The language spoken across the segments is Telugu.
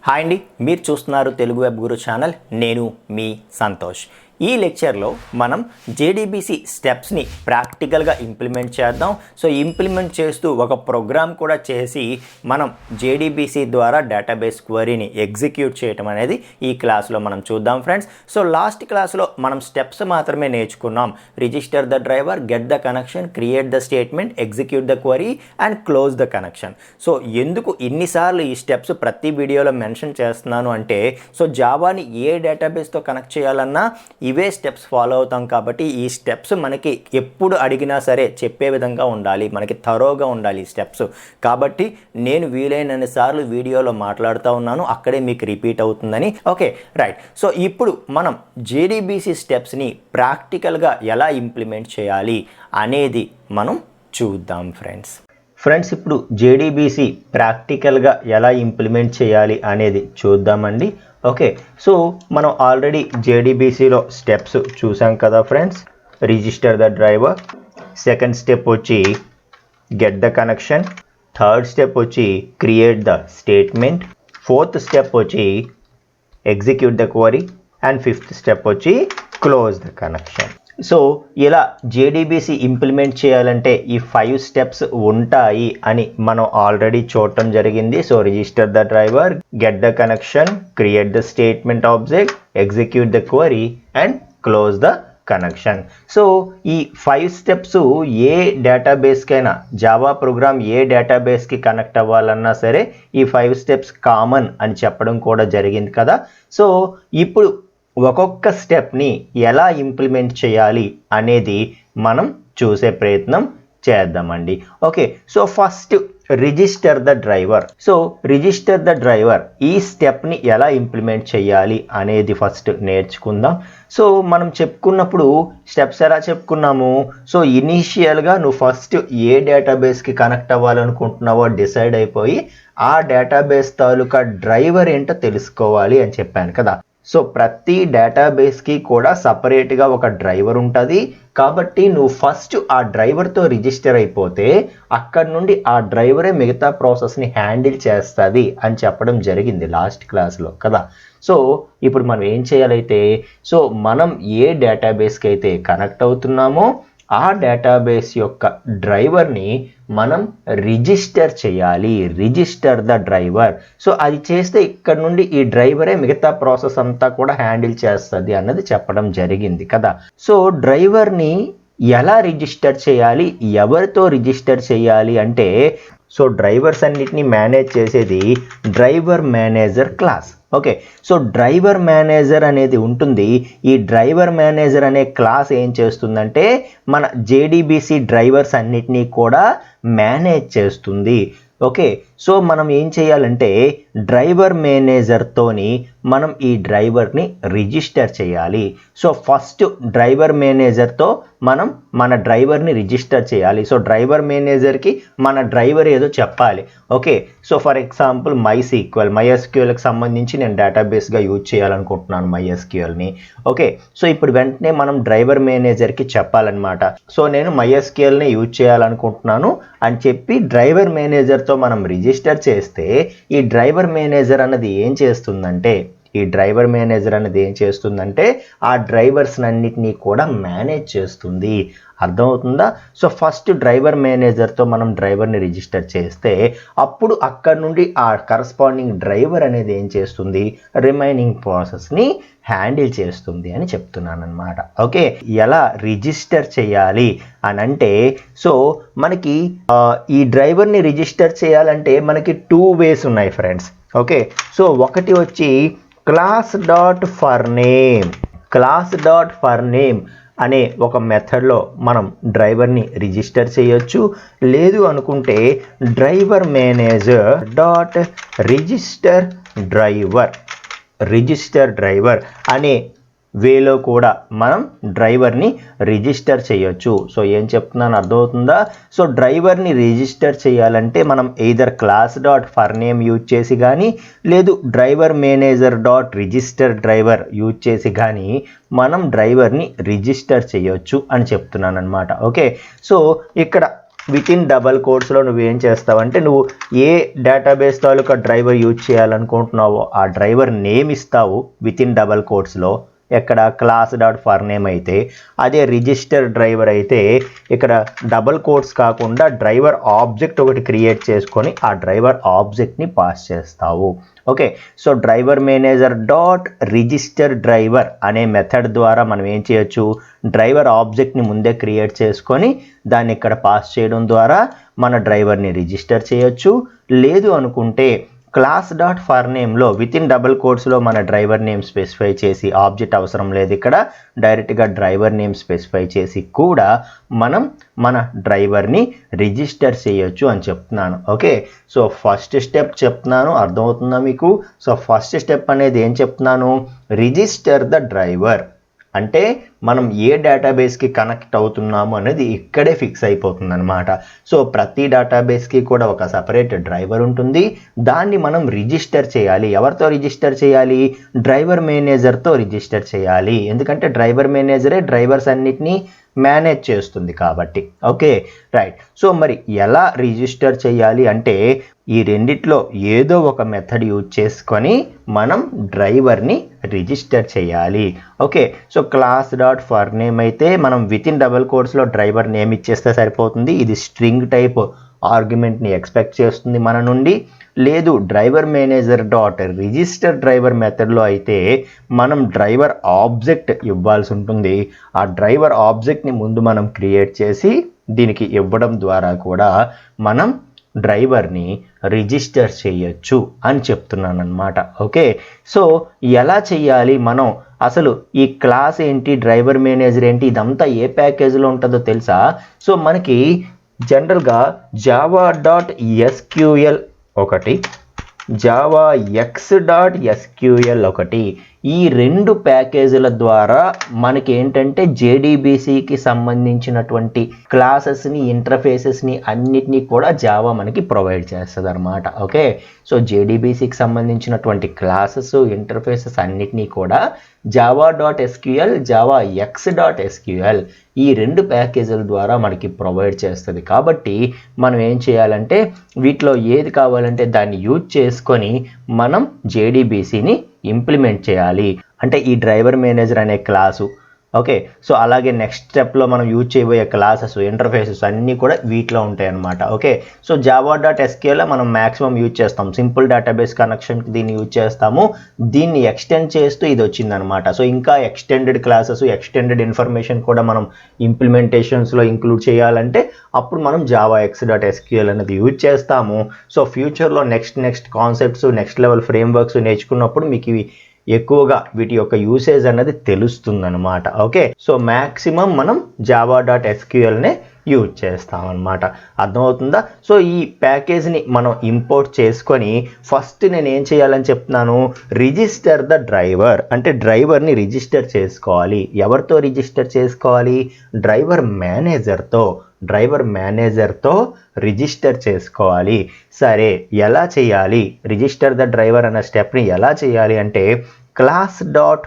హాయ్ అండి, మీరు చూస్తున్నారు తెలుగు వెబ్ గురు ఛానల్. నేను మీ సంతోష్. ఈ లెక్చర్లో మనం జేడీబీసీ స్టెప్స్ని ప్రాక్టికల్గా ఇంప్లిమెంట్ చేద్దాం. సో ఇంప్లిమెంట్ చేస్తూ ఒక ప్రోగ్రామ్ కూడా చేసి మనం జేడీబీసీ ద్వారా డేటాబేస్ క్వరీని ఎగ్జిక్యూట్ చేయటం అనేది ఈ క్లాస్లో మనం చూద్దాం ఫ్రెండ్స్. సో లాస్ట్ క్లాస్లో మనం స్టెప్స్ మాత్రమే నేర్చుకున్నాం. Register the driver, get the connection, create the statement, execute the query and close the connection. So ఎందుకు ఇన్నిసార్లు ఈ స్టెప్స్ ప్రతి వీడియోలో మెన్షన్ చేస్తున్నాను అంటే, సో జావాని ఏ డేటాబేస్తో కనెక్ట్ చేయాలన్నా ఇవే స్టెప్స్ ఫాలో అవుతాం కాబట్టి ఈ స్టెప్స్ మనకి ఎప్పుడు అడిగినా సరే చెప్పే విధంగా ఉండాలి, మనకి థరోగా ఉండాలి ఈ స్టెప్స్. కాబట్టి నేను వీలైనన్ని సార్లు వీడియోలో మాట్లాడుతూ ఉన్నాను, అక్కడే మీకు రిపీట్ అవుతుందని. Okay right. సో ఇప్పుడు మనం జేడీబీసీ స్టెప్స్ని ప్రాక్టికల్గా ఎలా ఇంప్లిమెంట్ చేయాలి అనేది మనం చూద్దాం ఫ్రెండ్స్. ఇప్పుడు జేడీబీసీ ప్రాక్టికల్గా ఎలా ఇంప్లిమెంట్ చేయాలి అనేది చూద్దామండి. ఓకే, సో మనం ఆల్రెడీ జేడీబీసీలో స్టెప్స్ చూసాం కదా friends. Register the driver, second step వచ్చి get the connection, third step వచ్చి create the statement, fourth step వచ్చి execute the query and fifth step వచ్చి క్లోజ్ ద కనెక్షన్. సో ఇలా జేడీబీసీ ఇంప్లిమెంట్ చేయాలంటే ఈ 5 స్టెప్స్ ఉంటాయి అని మనం ఆల్రెడీ చూడటం జరిగింది. So register the driver, get the connection, create the statement object, execute the query and close the connection. So ఈ 5 స్టెప్స్ ఏ డేటాబేస్కైనా, జావా ప్రోగ్రామ్ ఏ డేటాబేస్కి కనెక్ట్ అవ్వాలన్నా సరే ఈ 5 స్టెప్స్ కామన్ అని చెప్పడం కూడా జరిగింది కదా. సో ఇప్పుడు ఒక్కొక్క స్టెప్ని ఎలా ఇంప్లిమెంట్ చేయాలి అనేది మనం చూసే ప్రయత్నం చేద్దామండి. Okay, so first register the driver. So register the driver ఈ స్టెప్ని ఎలా ఇంప్లిమెంట్ చేయాలి అనేది ఫస్ట్ నేర్చుకుందాం. సో మనం చెప్పుకున్నప్పుడు స్టెప్స్ ఎలా చెప్పుకున్నాము, సో ఇనీషియల్గా నువ్వు ఫస్ట్ ఏ డేటాబేస్కి కనెక్ట్ అవ్వాలనుకుంటున్నావో డిసైడ్ అయిపోయి ఆ డేటాబేస్ తాలూకా డ్రైవర్ ఏంటో తెలుసుకోవాలి అని చెప్పాను కదా. సో ప్రతి డేటాబేస్కి కూడా సపరేట్గా ఒక డ్రైవర్ ఉంటుంది. కాబట్టి నువ్వు ఫస్ట్ ఆ డ్రైవర్తో రిజిస్టర్ అయిపోతే అక్కడ నుండి ఆ డ్రైవరే మిగతా ప్రాసెస్ని హ్యాండిల్ చేస్తుంది అని చెప్పడం జరిగింది లాస్ట్ క్లాస్లో కదా. సో ఇప్పుడు మనం ఏం చేయాలైతే, సో మనం ఏ డేటాబేస్కి అయితే కనెక్ట్ అవుతున్నామో ఆ డేటాబేస్ యొక్క డ్రైవర్ని మనం రిజిస్టర్ చేయాలి. Register the driver. సో అది చేస్తే ఇక్కడ నుండి ఈ డ్రైవరే మిగతా ప్రాసెస్ అంతా కూడా హ్యాండిల్ చేస్తుంది అన్నది చెప్పడం జరిగింది కదా. సో డ్రైవర్ని ఎలా రిజిస్టర్ చేయాలి, ఎవరితో రిజిస్టర్ చేయాలి అంటే, సో డ్రైవర్స్ అన్నిటిని మేనేజ్ చేసేది driver manager class. Okay, so driver manager అనేది ఉంటుంది. ఈ డ్రైవర్ మేనేజర్ అనే క్లాస్ ఏం చేస్తుందంటే మన జేడీబీసీ డ్రైవర్స్ అన్నిటినీ కూడా మేనేజ్ చేస్తుంది. ఓకే, సో మనం ఏం చేయాలంటే డ్రైవర్ మేనేజర్తోని మనం ఈ డ్రైవర్ని రిజిస్టర్ చేయాలి. సో ఫస్ట్ డ్రైవర్ మేనేజర్తో మనం మన డ్రైవర్ని రిజిస్టర్ చేయాలి. సో డ్రైవర్ మేనేజర్కి మన డ్రైవర్ ఏదో చెప్పాలి. ఓకే, సో ఫర్ ఎగ్జాంపుల్ మైఎస్క్యూఎల్కి సంబంధించి నేను డేటాబేస్గా యూజ్ చేయాలనుకుంటున్నాను మైఎస్క్యూఎల్ని. ఓకే, సో ఇప్పుడు వెంటనే మనం డ్రైవర్ మేనేజర్కి చెప్పాలన్నమాట. సో నేను మైఎస్క్యూఎల్ని యూజ్ చేయాలనుకుంటున్నాను అని చెప్పి డ్రైవర్ మేనేజర్తో మనం రిజిస్టర్ చేస్తే ఈ డ్రైవర్ మేనేజర్ అన్నది ఏం చేస్తుందంటే ఆ డ్రైవర్స్ అన్నిటినీ కూడా మేనేజ్ చేస్తుంది. అర్థమవుతుందా? సో ఫస్ట్ డ్రైవర్ మేనేజర్తో మనం డ్రైవర్ని రిజిస్టర్ చేస్తే అప్పుడు అక్కడ నుండి ఆ కరస్పాండింగ్ డ్రైవర్ అనేది ఏం చేస్తుంది, రిమైనింగ్ ప్రాసెస్ని హ్యాండిల్ చేస్తుంది అని చెప్తున్నాను అనమాట. ఓకే, ఎలా రిజిస్టర్ చేయాలి అని అంటే, సో మనకి ఈ డ్రైవర్ని రిజిస్టర్ చేయాలంటే మనకి 2 వేస్ ఉన్నాయి ఫ్రెండ్స్. ఓకే, సో ఒకటి వచ్చి క్లాస్ డాట్ ఫర్ నేమ్ అనే ఒక మెథడ్లో మనం డ్రైవర్ని రిజిస్టర్ చేయొచ్చు. లేదు అనుకుంటే driver manager dot register driver అనే వేలో కూడా మనం డ్రైవర్ని రిజిస్టర్ చేయొచ్చు. సో ఏం చెప్తున్నాను అర్థమవుతుందా? సో డ్రైవర్ని రిజిస్టర్ చేయాలంటే మనం either class dot for name use చేసి కానీ, లేదు driver manager dot register driver use చేసి కానీ మనం డ్రైవర్ని రిజిస్టర్ చేయొచ్చు అని చెప్తున్నాను అనమాట. ఓకే, సో ఇక్కడ విత్ ఇన్ డబల్ కోట్స్లో నువ్వేం చేస్తావంటే నువ్వు ఏ డేటాబేస్ తాలూకా డ్రైవర్ యూజ్ చేయాలనుకుంటున్నావో ఆ డ్రైవర్ నేమ్ ఇస్తావు విత్ ఇన్ డబల్ కోట్స్లో. ఎక్కడ క్లాస్ డాట్ ఫర్ నేమ్ అయితే, అదే రిజిస్టర్ డ్రైవర్ అయితే ఇక్కడ డబల్ కోట్స్ కాకుండా డ్రైవర్ ఆబ్జెక్ట్ ఒకటి క్రియేట్ చేసుకొని ఆ డ్రైవర్ ఆబ్జెక్ట్ని పాస్ చేస్తావు. Okay, so driver manager dot register driver అనే మెథడ్ ద్వారా మనం ఏం చేయొచ్చు, డ్రైవర్ ఆబ్జెక్ట్ని ముందే క్రియేట్ చేసుకొని దాన్ని ఇక్కడ పాస్ చేయడం ద్వారా మన డ్రైవర్ని రిజిస్టర్ చేయొచ్చు. లేదు అనుకుంటే క్లాస్ డాట్ ఫర్ నేమ్లో విత్ ఇన్ డబుల్ కోట్స్లో మన డ్రైవర్ నేమ్ స్పెసిఫై చేసి, ఆబ్జెక్ట్ అవసరం లేదు ఇక్కడ, డైరెక్ట్గా డ్రైవర్ నేమ్ స్పెసిఫై చేసి కూడా మనం మన డ్రైవర్ని రిజిస్టర్ చేయొచ్చు అని చెప్తున్నాను. ఓకే, సో ఫస్ట్ స్టెప్ చెప్తున్నాను, అర్థమవుతుందా మీకు? సో ఫస్ట్ స్టెప్ అనేది ఏం చెప్తున్నాను, రిజిస్టర్ ద డ్రైవర్ అంటే మనం ఏ డేటాబేస్కి కనెక్ట్ అవుతున్నాము అనేది ఇక్కడే ఫిక్స్ అయిపోతుంది అనమాట. సో ప్రతి డేటాబేస్కి కూడా ఒక సపరేట్ డ్రైవర్ ఉంటుంది, దాన్ని మనం రిజిస్టర్ చేయాలి. ఎవరితో రిజిస్టర్ చేయాలి, డ్రైవర్ మేనేజర్తో రిజిస్టర్ చేయాలి. ఎందుకంటే డ్రైవర్ మేనేజరే డ్రైవర్స్ అన్నిటినీ మేనేజ్ చేస్తుంది కాబట్టి. ఓకే రైట్, సో మరి ఎలా రిజిస్టర్ చేయాలి అంటే ఈ రెండిట్లో ఏదో ఒక మెథడ్ యూజ్ చేసుకొని మనం డ్రైవర్ని రిజిస్టర్ చేయాలి. Okay, so class dot for name అయితే మనం విత్ ఇన్ డబల్ కోట్స్లో డ్రైవర్ నేమ్ ఇచ్చేస్తే సరిపోతుంది. ఇది స్ట్రింగ్ టైప్ ఆర్గ్యుమెంట్ని ఎక్స్పెక్ట్ చేస్తుంది మన నుండి. లేదు driver manager dot register driver మెథడ్లో అయితే మనం డ్రైవర్ ఆబ్జెక్ట్ ఇవ్వాల్సి ఉంటుంది. ఆ డ్రైవర్ ఆబ్జెక్ట్ని ముందు మనం క్రియేట్ చేసి దీనికి ఇవ్వడం ద్వారా కూడా మనం డ్రైవర్ని రిజిస్టర్ చేయొచ్చు అని చెప్తున్నాను అనమాట. ఓకే, సో ఎలా చేయాలి మనం, అసలు ఈ క్లాస్ ఏంటి, డ్రైవర్ మేనేజర్ ఏంటి, ఇదంతా ఏ ప్యాకేజ్లో ఉంటుందో తెలుసా? సో మనకి జనరల్గా జావా డాట్ ఎస్క్యూఎల్ ఒకటి, జావా ఎక్స్ డాట్ ఎస్క్యూఎల్ ఒకటి, ఈ రెండు ప్యాకేజీల ద్వారా మనకి ఏంటంటే జేడీబీసీకి సంబంధించినటువంటి క్లాసెస్ని, ఇంటర్ఫేసెస్ని అన్నిటినీ కూడా జావా మనకి ప్రొవైడ్ చేస్తుంది అనమాట. ఓకే, సో జేడీబీసీకి సంబంధించినటువంటి క్లాసెస్, ఇంటర్ఫేసెస్ అన్నిటినీ కూడా Java dot SQL, Java X dot SQL ఈ రెండు ప్యాకేజీల ద్వారా మనకి ప్రొవైడ్ చేస్తుంది. కాబట్టి మనం ఏం చేయాలంటే వీటిలో ఏది కావాలంటే దాన్ని యూజ్ చేసుకొని మనం జేడీబీసీని ఇంప్లిమెంట్ చేయాలి. అంటే ఈ డ్రైవర్ మేనేజర్ అనే క్లాసు, ఓకే, సో అలాగే నెక్స్ట్ స్టెప్లో మనం యూజ్ చేయబోయే క్లాసెస్, ఇంటర్ఫేసెస్ అన్నీ కూడా వీటిలో ఉంటాయి అన్నమాట. Okay, so Java dot SQL మనం మ్యాక్సిమం యూజ్ చేస్తాం, సింపుల్ డేటాబేస్ కనెక్షన్కి దీన్ని యూజ్ చేస్తాము. దీన్ని ఎక్స్టెండ్ చేస్తూ ఇది వచ్చిందనమాట. సో ఇంకా ఎక్స్టెండెడ్ క్లాసెస్, ఎక్స్టెండెడ్ ఇన్ఫర్మేషన్ కూడా మనం ఇంప్లిమెంటేషన్స్లో ఇంక్లూడ్ చేయాలంటే అప్పుడు మనం జావా ఎక్స్ డాట్ ఎస్క్యూఎల్ అనేది యూజ్ చేస్తాము. సో ఫ్యూచర్లో next concepts, next level frameworks నేర్చుకున్నప్పుడు మీకు ఇవి ఎక్కువగా వీటి యొక్క యూసేజ్ అనేది తెలుస్తుందన్నమాట. ఓకే, సో మ్యాక్సిమం మనం జావా డాట్ ఎస్క్యూఎల్నే యూజ్ చేస్తాం అనమాట. అర్థమవుతుందా? సో ఈ ప్యాకేజ్ని మనం ఇంపోర్ట్ చేసుకొని ఫస్ట్ నేను ఏం చేయాలని చెప్తున్నాను, రిజిస్టర్ ద డ్రైవర్ అంటే డ్రైవర్ని రిజిస్టర్ చేసుకోవాలి. ఎవరితో రిజిస్టర్ చేసుకోవాలి, డ్రైవర్ మేనేజర్తో రిజిస్టర్ చేసుకోవాలి. సరే ఎలా చేయాలి, రిజిస్టర్ ద డ్రైవర్ అనే స్టెప్ని ఎలా చేయాలి అంటే క్లాస్ డాట్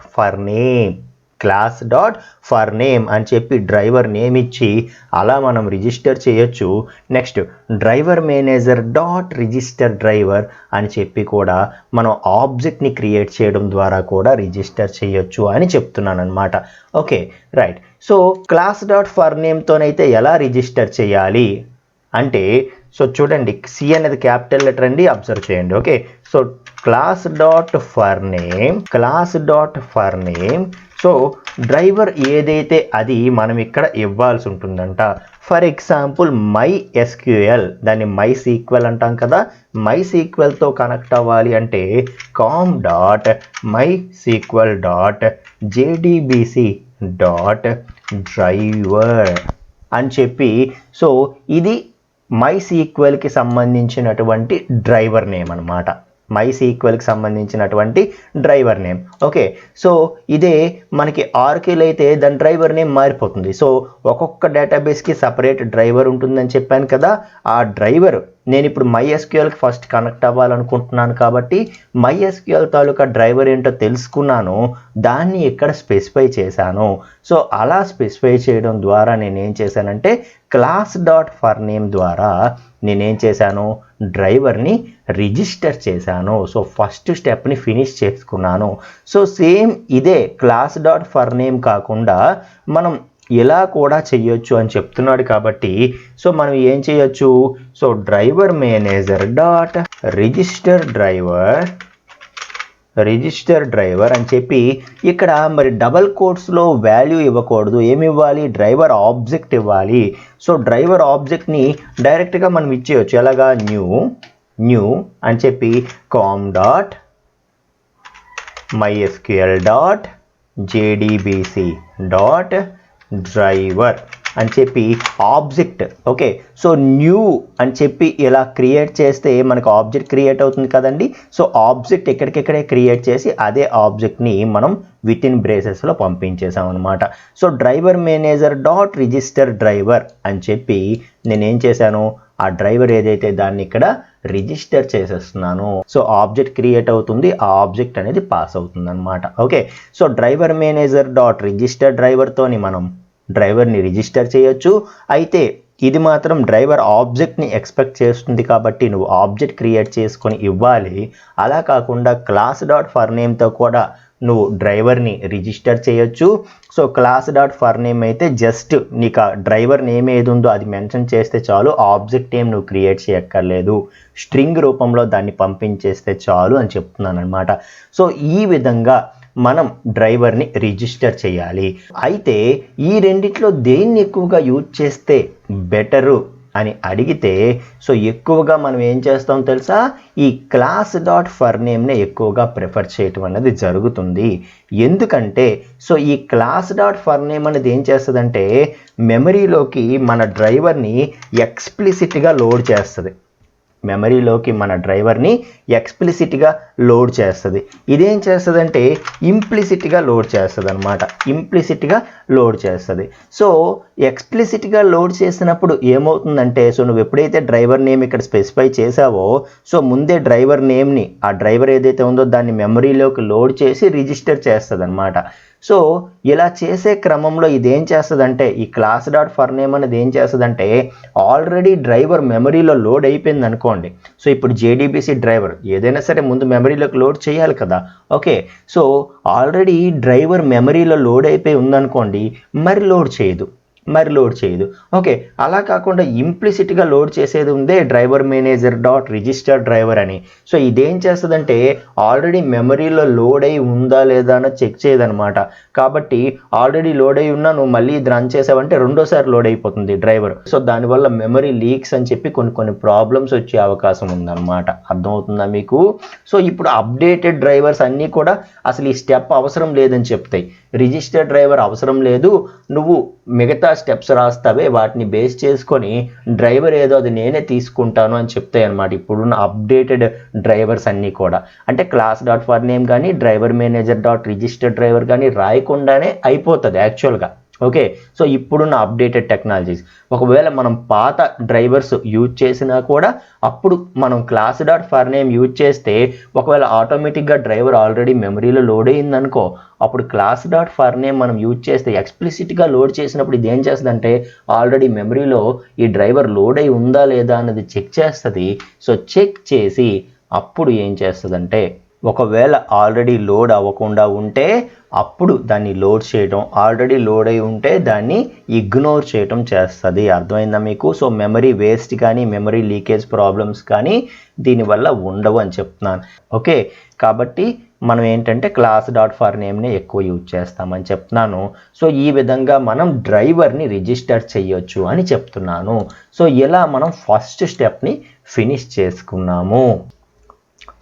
ఫర్ నేమ్ అని చెప్పి డ్రైవర్ నేమ్ ఇచ్చి అలా మనం రిజిస్టర్ చేయొచ్చు. Next driver manager dot register driver అని చెప్పి కూడా మనం ఆబ్జెక్ట్ని క్రియేట్ చేయడం ద్వారా కూడా రిజిస్టర్ చేయొచ్చు అని చెప్తున్నాను అనమాట. Okay right, so class dot for నేమ్తోనైతే ఎలా రిజిస్టర్ చేయాలి అంటే, సో చూడండి సి అనేది క్యాపిటల్ లెటర్ అండి, అబ్జర్వ్ చేయండి. Okay, so class dot for name so driver ఏదైతే అది మనం ఇక్కడ ఇవ్వాల్సి ఉంటుందంట. ఫర్ ఎగ్జాంపుల్ మై ఎస్క్యూఎల్, దాన్ని మై సీక్వెల్ అంటాం కదా, మై సీక్వెల్తో కనెక్ట్ అవ్వాలి అంటే com dot my sequel dot JDBC dot driver అని చెప్పి, సో ఇది మై సీక్వెల్కి సంబంధించినటువంటి డ్రైవర్ నేమ్ అనమాట. మై సీక్వెల్కి సంబంధించినటువంటి డ్రైవర్ నేమ్. ఓకే, సో ఇదే మనకి ఆర్కిల్ అయితే దాని డ్రైవర్ నేమ్ మారిపోతుంది. సో ఒక్కొక్క డేటాబేస్కి సపరేట్ డ్రైవర్ ఉంటుందని చెప్పాను కదా, ఆ డ్రైవర్ నేను ఇప్పుడు MySQLకి ఫస్ట్ కనెక్ట్ అవ్వాలనుకుంటున్నాను కాబట్టి MySQL తాలూకా డ్రైవర్ ఏంటో తెలుసుకున్నాను, దాన్ని ఇక్కడ స్పెసిఫై చేశాను. సో అలా స్పెసిఫై చేయడం ద్వారా నేనేం చేశానంటే క్లాస్ డాట్ ఫర్ నేమ్ ద్వారా నేనేం చేశాను, డ్రైవర్ని రిజిస్టర్ చేశాను. సో ఫస్ట్ స్టెప్ని ఫినిష్ చేసుకున్నాను. సో సేమ్ ఇదే క్లాస్ డాట్ ఫర్ నేమ్ కాకుండా మనం ఇలా కూడా చెయ్యొచ్చు అని చెప్తున్నాడు కాబట్టి సో మనం ఏం చేయొచ్చు, so driver manager dot register driver అని చెప్పి ఇక్కడ మరి డబల్ కోట్స్లో వాల్యూ ఇవ్వకూడదు, ఏమి ఇవ్వాలి, డ్రైవర్ ఆబ్జెక్ట్ ఇవ్వాలి. సో డ్రైవర్ ఆబ్జెక్ట్ని డైరెక్ట్గా మనం ఇచ్చేయచ్చు. ఎలాగా, న్యూ అని చెప్పి com dot MySQL dot JDBC dot driver అని చెప్పి ఆబ్జెక్ట్. ఓకే, సో న్యూ అని చెప్పి ఇలా క్రియేట్ చేస్తే మనకు ఆబ్జెక్ట్ క్రియేట్ అవుతుంది కదండి. సో ఆబ్జెక్ట్ ఎక్కడికెక్కడే క్రియేట్ చేసి అదే ఆబ్జెక్ట్ని మనం విత్ ఇన్ బ్రేసెస్లో పంపించేసాం అనమాట. So driver manager dot register driver అని చెప్పి నేనేం చేశాను, ఆ డ్రైవర్ ఏదైతే దాన్ని ఇక్కడ రిజిస్టర్ చేసేస్తున్నాను. సో ఆబ్జెక్ట్ క్రియేట్ అవుతుంది, ఆ ఆబ్జెక్ట్ అనేది పాస్ అవుతుంది అనమాట. Okay, so driver manager dot register డ్రైవర్తోని మనం డ్రైవర్ని రిజిస్టర్ చేయొచ్చు. అయితే ఇది మాత్రం డ్రైవర్ ఆబ్జెక్ట్ని ఎక్స్పెక్ట్ చేస్తుంది కాబట్టి నువ్వు ఆబ్జెక్ట్ క్రియేట్ చేసుకొని ఇవ్వాలి. అలా కాకుండా క్లాస్ డాట్ ఫర్ నేమ్తో కూడా నువ్వు డ్రైవర్ని రిజిస్టర్ చేయొచ్చు. So class dot for name అయితే జస్ట్ నీకు ఆ డ్రైవర్ నేమ్ ఏది ఉందో అది మెన్షన్ చేస్తే చాలు, ఆబ్జెక్ట్ నేమ్ నువ్వు క్రియేట్ చేయక్కర్లేదు, స్ట్రింగ్ రూపంలో దాన్ని పంపించేస్తే చాలు అని చెప్తున్నాను అనమాట. సో ఈ విధంగా మనం డ్రైవర్ని రిజిస్టర్ చేయాలి. అయితే ఈ రెండిట్లో దేన్ని ఎక్కువగా యూజ్ చేస్తే బెటరు అని అడిగితే సో ఎక్కువగా మనం ఏం చేస్తాం తెలుసా, ఈ క్లాస్ డాట్ ఫర్ నేమ్నే ఎక్కువగా ప్రిఫర్ చేయటం అనేది జరుగుతుంది. ఎందుకంటే సో ఈ క్లాస్ డాట్ ఫర్ నేమ్ అనేది ఏం చేస్తుందంటే మెమరీలోకి మన డ్రైవర్ని ఎక్స్ప్లిసిట్గా లోడ్ చేస్తుంది. మెమరీలోకి మన డ్రైవర్ని ఎక్స్ప్లిసిట్గా లోడ్ చేస్తుంది. ఇదేం చేస్తుందంటే ఇంప్లిసిట్గా లోడ్ చేస్తుంది అనమాట. ఇంప్లిసిట్గా లోడ్ చేస్తుంది. సో ఎక్స్ప్లిసిట్గా లోడ్ చేసినప్పుడు ఏమవుతుందంటే సో నువ్వు ఎప్పుడైతే డ్రైవర్ నేమ్ ఇక్కడ స్పెసిఫై చేసావో సో ముందే డ్రైవర్ నేమ్ని ఆ డ్రైవర్ ఏదైతే ఉందో దాన్ని మెమరీలోకి లోడ్ చేసి రిజిస్టర్ చేస్తుంది అనమాట. సో ఇలా చేసే క్రమంలో ఇదేం చేస్తుందంటే ఈ క్లాస్ డాట్ ఫర్ నేమ్ అనేది ఏం చేస్తుందంటే ఆల్రెడీ డ్రైవర్ మెమరీలో లోడ్ అయిపోయింది అనుకోండి. సో ఇప్పుడు JDBC డ్రైవర్ ఏదైనా సరే ముందు మెమరీలోకి లోడ్ చేయాలి కదా. ఓకే, సో ఆల్రెడీ డ్రైవర్ మెమరీలో లోడ్ అయిపోయి ఉందనుకోండి, మరి లోడ్ చేయదు. ఓకే, అలా కాకుండా ఇంప్లిసిట్గా లోడ్ చేసేది ఉందే driver manager dot register driver అని. సో ఇదేం చేస్తుందంటే ఆల్రెడీ మెమరీలో లోడ్ అయి ఉందా లేదా అని చెక్ చేయదనమాట. కాబట్టి ఆల్రెడీ లోడ్ అయి ఉన్నా నువ్వు మళ్ళీ ఇది రన్ చేసావంటే రెండోసారి లోడ్ అయిపోతుంది డ్రైవర్. సో దానివల్ల మెమరీ లీక్స్ అని చెప్పి కొన్ని ప్రాబ్లమ్స్ వచ్చే అవకాశం ఉందన్నమాట. అర్థమవుతుందా మీకు? సో ఇప్పుడు అప్డేటెడ్ డ్రైవర్స్ అన్నీ కూడా అసలు ఈ స్టెప్ అవసరం లేదని చెప్తాయి. రిజిస్టర్ డ్రైవర్ అవసరం లేదు, నువ్వు మిగతా స్టెప్స్ రాస్తావే వాటిని బేస్ చేసుకొని డ్రైవర్ ఏదో అది నేనే తీసుకుంటాను అని చెప్తాయి అనమాట ఇప్పుడున్న అప్డేటెడ్ డ్రైవర్స్ అన్నీ కూడా. అంటే క్లాస్ డాట్ ఫర్ నేమ్ కానీ driver manager dot register driver కానీ రాయకుండానే అయిపోతుంది యాక్చువల్గా. ఓకే, సో ఇప్పుడున్న అప్డేటెడ్ టెక్నాలజీస్ ఒకవేళ మనం పాత డ్రైవర్స్ యూజ్ చేసినా కూడా అప్పుడు మనం class dot for name use చేస్తే ఒకవేళ ఆటోమేటిక్గా డ్రైవర్ ఆల్రెడీ మెమరీలో లోడ్ అయ్యిందనుకో, అప్పుడు క్లాస్ డాట్ ఫర్ నేమ్ మనం యూజ్ చేస్తే ఎక్స్ప్లిసిట్గా లోడ్ చేసినప్పుడు ఇది ఏం చేస్తుందంటే ఆల్రెడీ మెమరీలో ఈ డ్రైవర్ లోడ్ అయి ఉందా లేదా అన్నది చెక్ చేస్తుంది. సో చెక్ చేసి అప్పుడు ఏం చేస్తుందంటే ఒకవేళ ఆల్రెడీ లోడ్ అవ్వకుండా ఉంటే అప్పుడు దాన్ని లోడ్ చేయడం, ఆల్రెడీ లోడ్ అయి ఉంటే దాన్ని ఇగ్నోర్ చేయడం చేస్తుంది. అర్థమైందా మీకు? సో మెమరీ వేస్ట్ కానీ మెమరీ లీకేజ్ ప్రాబ్లమ్స్ కానీ దీనివల్ల ఉండవు అని చెప్తున్నాను. ఓకే, కాబట్టి మనం ఏంటంటే క్లాస్ డాట్ ఫర్ నేమ్ని ఎక్కువ యూజ్ చేస్తామని చెప్తున్నాను. సో ఈ విధంగా మనం డ్రైవర్ని రిజిస్టర్ చేయొచ్చు అని చెప్తున్నాను. సో ఇలా మనం ఫస్ట్ స్టెప్ని ఫినిష్ చేసుకున్నాము.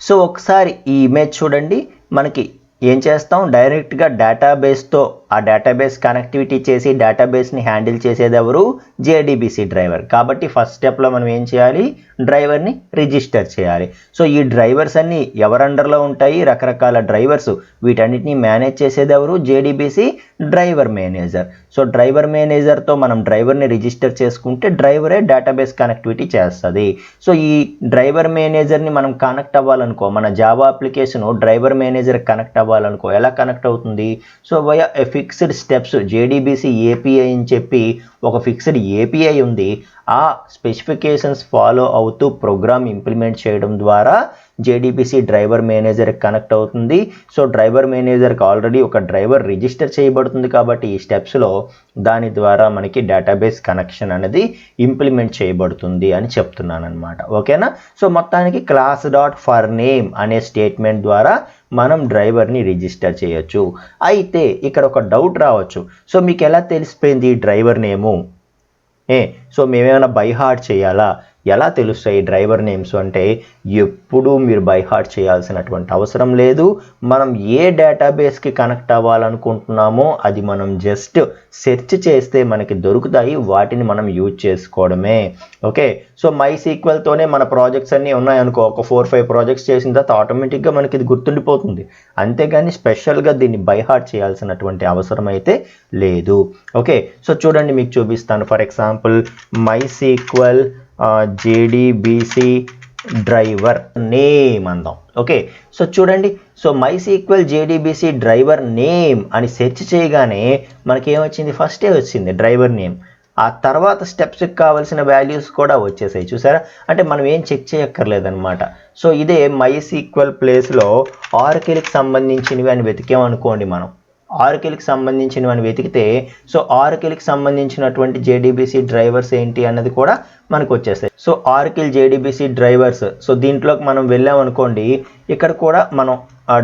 సో ఒకసారి ఈ ఇమేజ్ చూడండి, మనకి ఏం చేస్తాం డైరెక్ట్గా డేటాబేస్తో ఆ డేటాబేస్ కనెక్టివిటీ చేసి డేటాబేస్ని హ్యాండిల్ చేసేది ఎవరు? JDBC driver. కాబట్టి ఫస్ట్ స్టెప్లో మనం ఏం చేయాలి? డ్రైవర్ని రిజిస్టర్ చేయాలి. సో ఈ డ్రైవర్స్ అన్నీ ఎవరి అండర్లో ఉంటాయి? రకరకాల డ్రైవర్స్. వీటన్నిటిని మేనేజ్ చేసేది ఎవరు? JDBC driver manager. So driver మేనేజర్తో మనం డ్రైవర్ని రిజిస్టర్ చేసుకుంటే డ్రైవరే డేటాబేస్ కనెక్టివిటీ చేస్తుంది. సో ఈ డ్రైవర్ మేనేజర్ని మనం కనెక్ట్ అవ్వాలనుకో, మన Java application driver manager connect అవ్వాలనుకో ఎలా కనెక్ట్ అవుతుంది? So via fixed steps JDBC API అని చెప్పి ఒక ఫిక్స్డ్ ఏపీఐ ఉంది. ఆ స్పెసిఫికేషన్స్ ఫాలో అవుతూ ప్రోగ్రామ్ ఇంప్లిమెంట్ చేయడం ద్వారా జేడీబీసీ డ్రైవర్ మేనేజర్ కనెక్ట్ అవుతుంది. సో డ్రైవర్ మేనేజర్కి ఆల్రెడీ ఒక డ్రైవర్ రిజిస్టర్ చేయబడుతుంది కాబట్టి ఈ స్టెప్స్లో దాని ద్వారా మనకి డేటాబేస్ కనెక్షన్ అనేది ఇంప్లిమెంట్ చేయబడుతుంది అని చెప్తున్నాను అనమాట. ఓకేనా? సో మొత్తానికి క్లాస్ డాట్ ఫర్ నేమ్ అనే స్టేట్మెంట్ ద్వారా మనం డ్రైవర్ని రిజిస్టర్ చేయొచ్చు. అయితే ఇక్కడ ఒక డౌట్ రావచ్చు. సో మీకు ఎలా తెలిసిపోయింది డ్రైవర్ నేము? సో మేమేమైనా బై హార్ట్ చేయాలా? ఎలా తెలుస్తాయి డ్రైవర్ నేమ్స్ అంటే ఎప్పుడూ మీరు బై హార్ట్ చేయాల్సినటువంటి అవసరం లేదు. మనం ఏ డేటాబేస్కి కనెక్ట్ అవ్వాలనుకుంటున్నామో అది మనం జస్ట్ సెర్చ్ చేస్తే మనకి దొరుకుతాయి. వాటిని మనం యూజ్ చేసుకోవడమే. ఓకే, సో MySQLతోనే మన ప్రాజెక్ట్స్ అన్నీ ఉన్నాయనుకో, ఒక 4-5 ప్రాజెక్ట్స్ చేసిన తర్వాత ఆటోమేటిక్గా మనకి ఇది గుర్తుండిపోతుంది. అంతేగాని స్పెషల్గా దీన్ని బై హార్ట్ చేయాల్సినటువంటి అవసరం అయితే లేదు. ఓకే, సో చూడండి మీకు చూపిస్తాను. For example MySQL JDBC driver name అందాం. ఓకే, సో చూడండి. So MySQL JDBC driver name అని సెర్చ్ చేయగానే మనకి ఏమొచ్చింది? ఫస్టే వచ్చింది డ్రైవర్ నేమ్. ఆ తర్వాత స్టెప్స్కి కావాల్సిన వాల్యూస్ కూడా వచ్చేసాయి. చూసారా? అంటే మనం ఏం చెక్ చేయక్కర్లేదన్నమాట. సో ఇదే MySQL ప్లేస్లో ఆర్కిల్కి సంబంధించినవి అని వెతికామనుకోండి. మనం ఆర్కిల్కి సంబంధించినవి వెతికితే సో ఆర్కిల్కి సంబంధించినటువంటి జేడీబీసీ డ్రైవర్స్ ఏంటి అన్నది కూడా మనకు వచ్చేస్తాయి. సో ఆర్కిల్ జేడీబీసీ డ్రైవర్స్, సో దీంట్లోకి మనం వెళ్ళామనుకోండి, ఇక్కడ కూడా మనం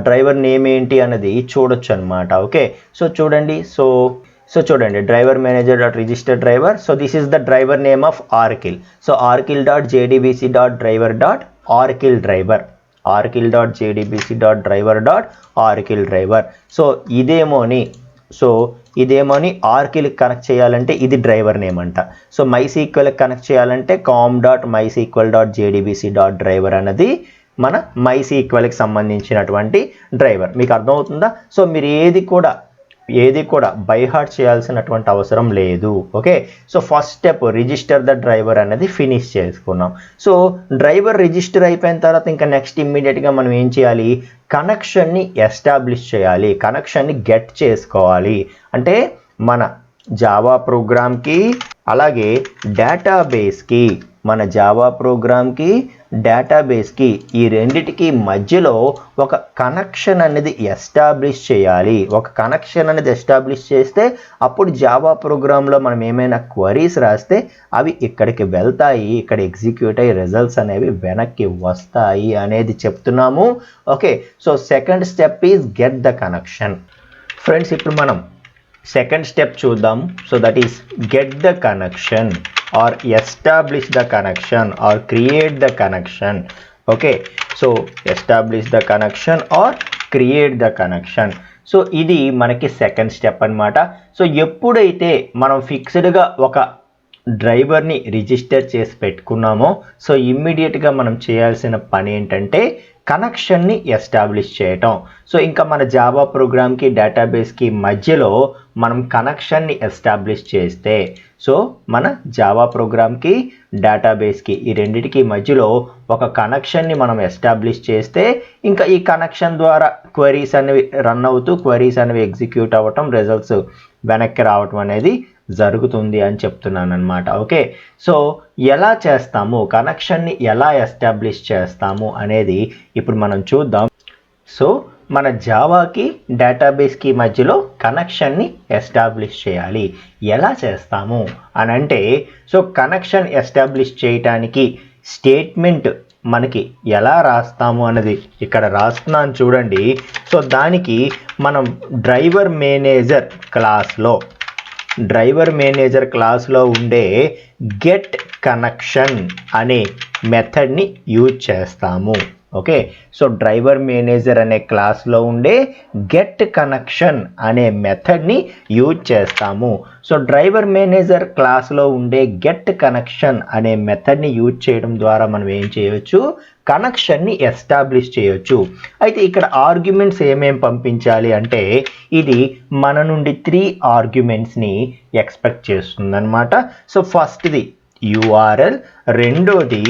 డ్రైవర్ నేమ్ ఏంటి అన్నది చూడొచ్చు అనమాట. ఓకే, సో చూడండి. సో చూడండి, driver manager dot register driver. So this is the driver name of oracle. So oracle dot JDBC dot driver dot oracle driver. arkill.jdbc.driver.arkill driver. So ఇదేమోని ఆర్కిల్కి కనెక్ట్ చేయాలంటే ఇది డ్రైవర్ నేమ్ అంట. సో MySQLకి కనెక్ట్ చేయాలంటే com.mysql.jdbc.driver అన్నది మన MySQLకి సంబంధించినటువంటి డ్రైవర్. మీకు అర్థమవుతుందా? సో మీరు ఏది కూడా బై హార్ట్ చేయాల్సినటువంటి అవసరం లేదు. Okay, so first step register the driver అనేది ఫినిష్ చేసుకున్నాం. సో డ్రైవర్ రిజిస్టర్ అయిపోయిన తర్వాత ఇంకా నెక్స్ట్ ఇమ్మీడియట్గా మనం ఏం చేయాలి? కనెక్షన్ని ఎస్టాబ్లిష్ చేయాలి, కనెక్షన్ని గెట్ చేసుకోవాలి. అంటే మన జావా ప్రోగ్రామ్కి అలాగే డేటాబేస్కి, మన జావా ప్రోగ్రామ్కి డేటాబేస్కి ఈ రెండిటికి మధ్యలో ఒక కనెక్షన్ అనేది ఎస్టాబ్లిష్ చేయాలి. ఒక కనెక్షన్ అనేది ఎస్టాబ్లిష్ చేస్తే అప్పుడు జావా ప్రోగ్రాంలో మనం ఏమైనా క్వరీస్ రాస్తే అవి ఇక్కడికి వెళ్తాయి, ఇక్కడ ఎగ్జిక్యూట్ అయ్యి రిజల్ట్స్ అనేవి వెనక్కి వస్తాయి అనేది చెప్తున్నాము. Okay, so second step is get the connection. Friends, ఇప్పుడు మనం సెకండ్ స్టెప్ చూద్దాం. So that is get the connection or establish the connection or create the connection. Okay, so establish the connection or create the connection. So ఇది మనకి సెకండ్ స్టెప్ అన్నమాట. సో ఎప్పుడైతే మనం ఫిక్స్డ్గా ఒక డ్రైవర్ని రిజిస్టర్ చేసి పెట్టుకున్నామో సో ఇమ్మీడియట్గా మనం చేయాల్సిన పని ఏంటంటే కనెక్షన్ని ఎస్టాబ్లిష్ చేయటం. సో ఇంకా మన జావా ప్రోగ్రామ్కి డేటాబేస్కి మధ్యలో మనం కనెక్షన్ని ఎస్టాబ్లిష్ చేస్తే సో మన జావా ప్రోగ్రామ్కి డేటాబేస్కి ఈ రెండిటికి మధ్యలో ఒక కనెక్షన్ని మనం ఎస్టాబ్లిష్ చేస్తే ఇంకా ఈ కనెక్షన్ ద్వారా క్వరీస్ అనేవి రన్ అవుతూ క్వరీస్ అనేవి ఎగ్జిక్యూట్ అవ్వటం, రిజల్ట్స్ వెనక్కి రావటం అనేది జరుగుతుంది అని చెప్తున్నాను అనమాట. ఓకే, సో ఎలా చేస్తాము, కనెక్షన్ని ఎలా ఎస్టాబ్లిష్ చేస్తాము అనేది ఇప్పుడు మనం చూద్దాం. సో మన జావాకి డేటాబేస్కి మధ్యలో కనెక్షన్ని ఎస్టాబ్లిష్ చేయాలి. ఎలా చేస్తాము అని అంటే సో కనెక్షన్ ఎస్టాబ్లిష్ చేయటానికి స్టేట్మెంట్ మనకి ఎలా రాస్తాము అన్నది ఇక్కడ రాస్తున్నాను చూడండి. సో దానికి మనం డ్రైవర్ మేనేజర్ క్లాస్లో ఉండే గెట్ కనెక్షన్ అనే మెథడ్ని యూజ్ చేస్తాము. ఓకే, సో డ్రైవర్ మేనేజర్ అనే క్లాస్లో ఉండే గెట్ కనెక్షన్ అనే మెథడ్ని యూజ్ చేస్తాము. సో డ్రైవర్ మేనేజర్ క్లాస్లో ఉండే గెట్ కనెక్షన్ అనే మెథడ్ని యూజ్ చేయడం ద్వారా మనం ఏం చేయవచ్చు, కనెక్షన్ని ఎస్టాబ్లిష్ చేయొచ్చు. అయితే ఇక్కడ ఆర్గ్యుమెంట్స్ ఏమేం పంపించాలి అంటే ఇది మన నుండి 3 ఆర్గ్యుమెంట్స్ని ఎక్స్పెక్ట్ చేస్తుందన్నమాట. సో ఫస్ట్ది URL, రెండోది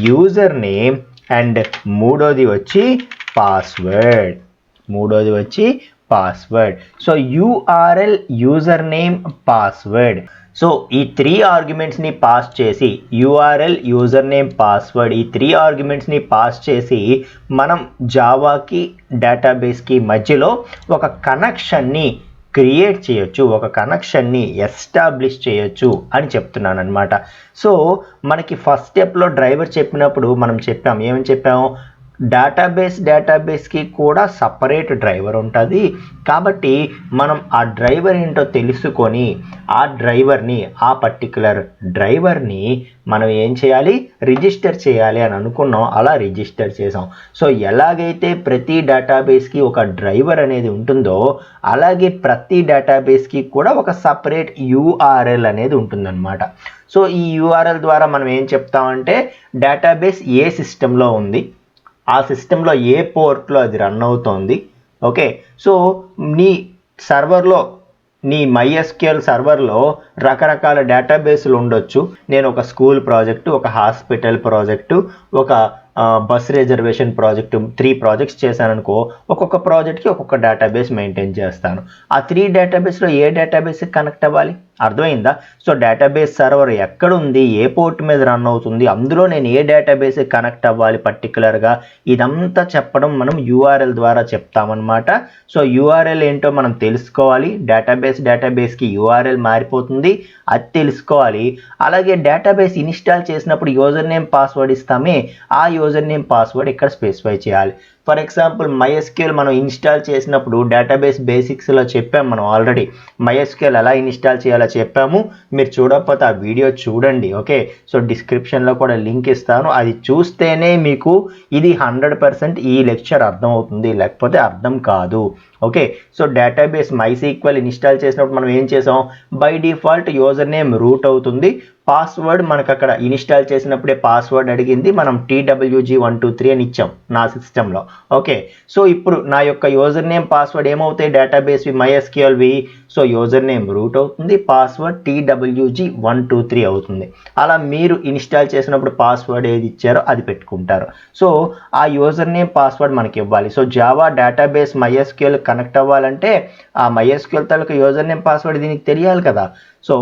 యూజర్ నేమ్ అండ్ మూడోది వచ్చి password. So URL, user name, password. So ఈ 3 ఆర్గ్యుమెంట్స్ని పాస్ చేసి URL, యూజర్ నేమ్, పాస్వర్డ్ ఈ 3 ఆర్గ్యుమెంట్స్ని పాస్ చేసి మనం జావాకి డేటాబేస్కి మధ్యలో ఒక కనెక్షన్ని క్రియేట్ చేయొచ్చు, ఒక కనెక్షన్ని ఎస్టాబ్లిష్ చేయొచ్చు అని చెప్తున్నాను అనమాట. సో మనకి ఫస్ట్ స్టెప్లో డ్రైవర్ చెప్పినప్పుడు మనం ఏమని చెప్పాము, డేటాబేస్కి కూడా సపరేట్ డ్రైవర్ ఉంటుంది. కాబట్టి మనం ఆ డ్రైవర్ ఏంటో తెలుసుకొని ఆ పర్టికులర్ డ్రైవర్ని మనం ఏం చేయాలి, రిజిస్టర్ చేయాలి అని అనుకున్నాం. అలా రిజిస్టర్ చేసాం. సో ఎలాగైతే ప్రతి డేటాబేస్కి ఒక డ్రైవర్ అనేది ఉంటుందో అలాగే ప్రతి డేటాబేస్కి కూడా ఒక సపరేట్ URL అనేది ఉంటుందన్నమాట. సో ఈ URL ద్వారా మనం ఏం చెప్తామంటే డేటాబేస్ ఏ సిస్టంలో ఉంది, ఆ సిస్టంలో ఏ పోర్ట్లో అది రన్ అవుతోంది. ఓకే, సో నీ సర్వర్లో, నీ MySQL సర్వర్లో రకరకాల డేటాబేస్లు ఉండొచ్చు. నేను ఒక స్కూల్ ప్రాజెక్టు, ఒక హాస్పిటల్ ప్రాజెక్టు, ఒక బస్ రిజర్వేషన్ ప్రాజెక్టు 3 ప్రాజెక్ట్స్ చేశాను అనుకో, ఒక్కొక్క ప్రాజెక్ట్కి ఒక్కొక్క డేటాబేస్ మెయింటైన్ చేస్తాను. ఆ 3 డేటాబేస్లో ఏ డేటాబేస్కి కనెక్ట్ అవ్వాలి, అర్థమైందా? సో డేటాబేస్ సర్వర్ ఎక్కడుంది, ఏ పోర్ట్ మీద రన్ అవుతుంది, అందులో నేను ఏ డేటాబేస్కి కనెక్ట్ అవ్వాలి పర్టికులర్గా, ఇదంతా చెప్పడం మనం URL ద్వారా చెప్తామన్నమాట. సో URL ఏంటో మనం తెలుసుకోవాలి. డేటాబేస్కి URL మారిపోతుంది, అది తెలుసుకోవాలి. అలాగే డేటాబేస్ ఇన్స్టాల్ చేసినప్పుడు యూజర్ నేమ్, పాస్వర్డ్ ఇస్తామే, ఆ యూజర్ నేమ్, పాస్వర్డ్ ఇక్కడ స్పెసిఫై చేయాలి. ఫర్ ఎగ్జాంపుల్ MySQL మనం ఇన్స్టాల్ చేసినప్పుడు డేటాబేస్ బేసిక్స్లో చెప్పాము, మనం ఆల్రెడీ MySQL ఎలా ఇన్స్టాల్ చేయాలో చెప్పాము. మీరు చూడకపోతే ఆ వీడియో చూడండి. ఓకే, సో డిస్క్రిప్షన్లో కూడా లింక్ ఇస్తాను, అది చూస్తేనే మీకు ఇది 100% ఈ లెక్చర్ అర్థం అవుతుంది, లేకపోతే అర్థం కాదు. Okay, so database MySQL install చేసినప్పుడు మనం ఏం చేసాం, by default user name root అవుతుంది, పాస్వర్డ్ మనకు అక్కడ ఇన్స్టాల్ చేసినప్పుడే పాస్వర్డ్ అడిగింది, మనం TWG123 అని ఇచ్చాం నా సిస్టంలో. ఓకే, సో ఇప్పుడు నా యొక్క యూజర్ నేమ్, పాస్వర్డ్ ఏమవుతాయి, డేటాబేస్వి MySQLవి. సో యూజర్ నేమ్ రూట్ అవుతుంది, పాస్వర్డ్ TWG123 అవుతుంది. అలా మీరు ఇన్స్టాల్ చేసినప్పుడు పాస్వర్డ్ ఏది ఇచ్చారో అది పెట్టుకుంటారు. సో ఆ యూజర్ నేమ్, పాస్వర్డ్ మనకి ఇవ్వాలి. So Java database MySQL connect అవ్వాలంటే ఆ MySQL తాలూకు యూజర్ నేమ్, పాస్వర్డ్ దీనికి తెలియాలి కదా. సో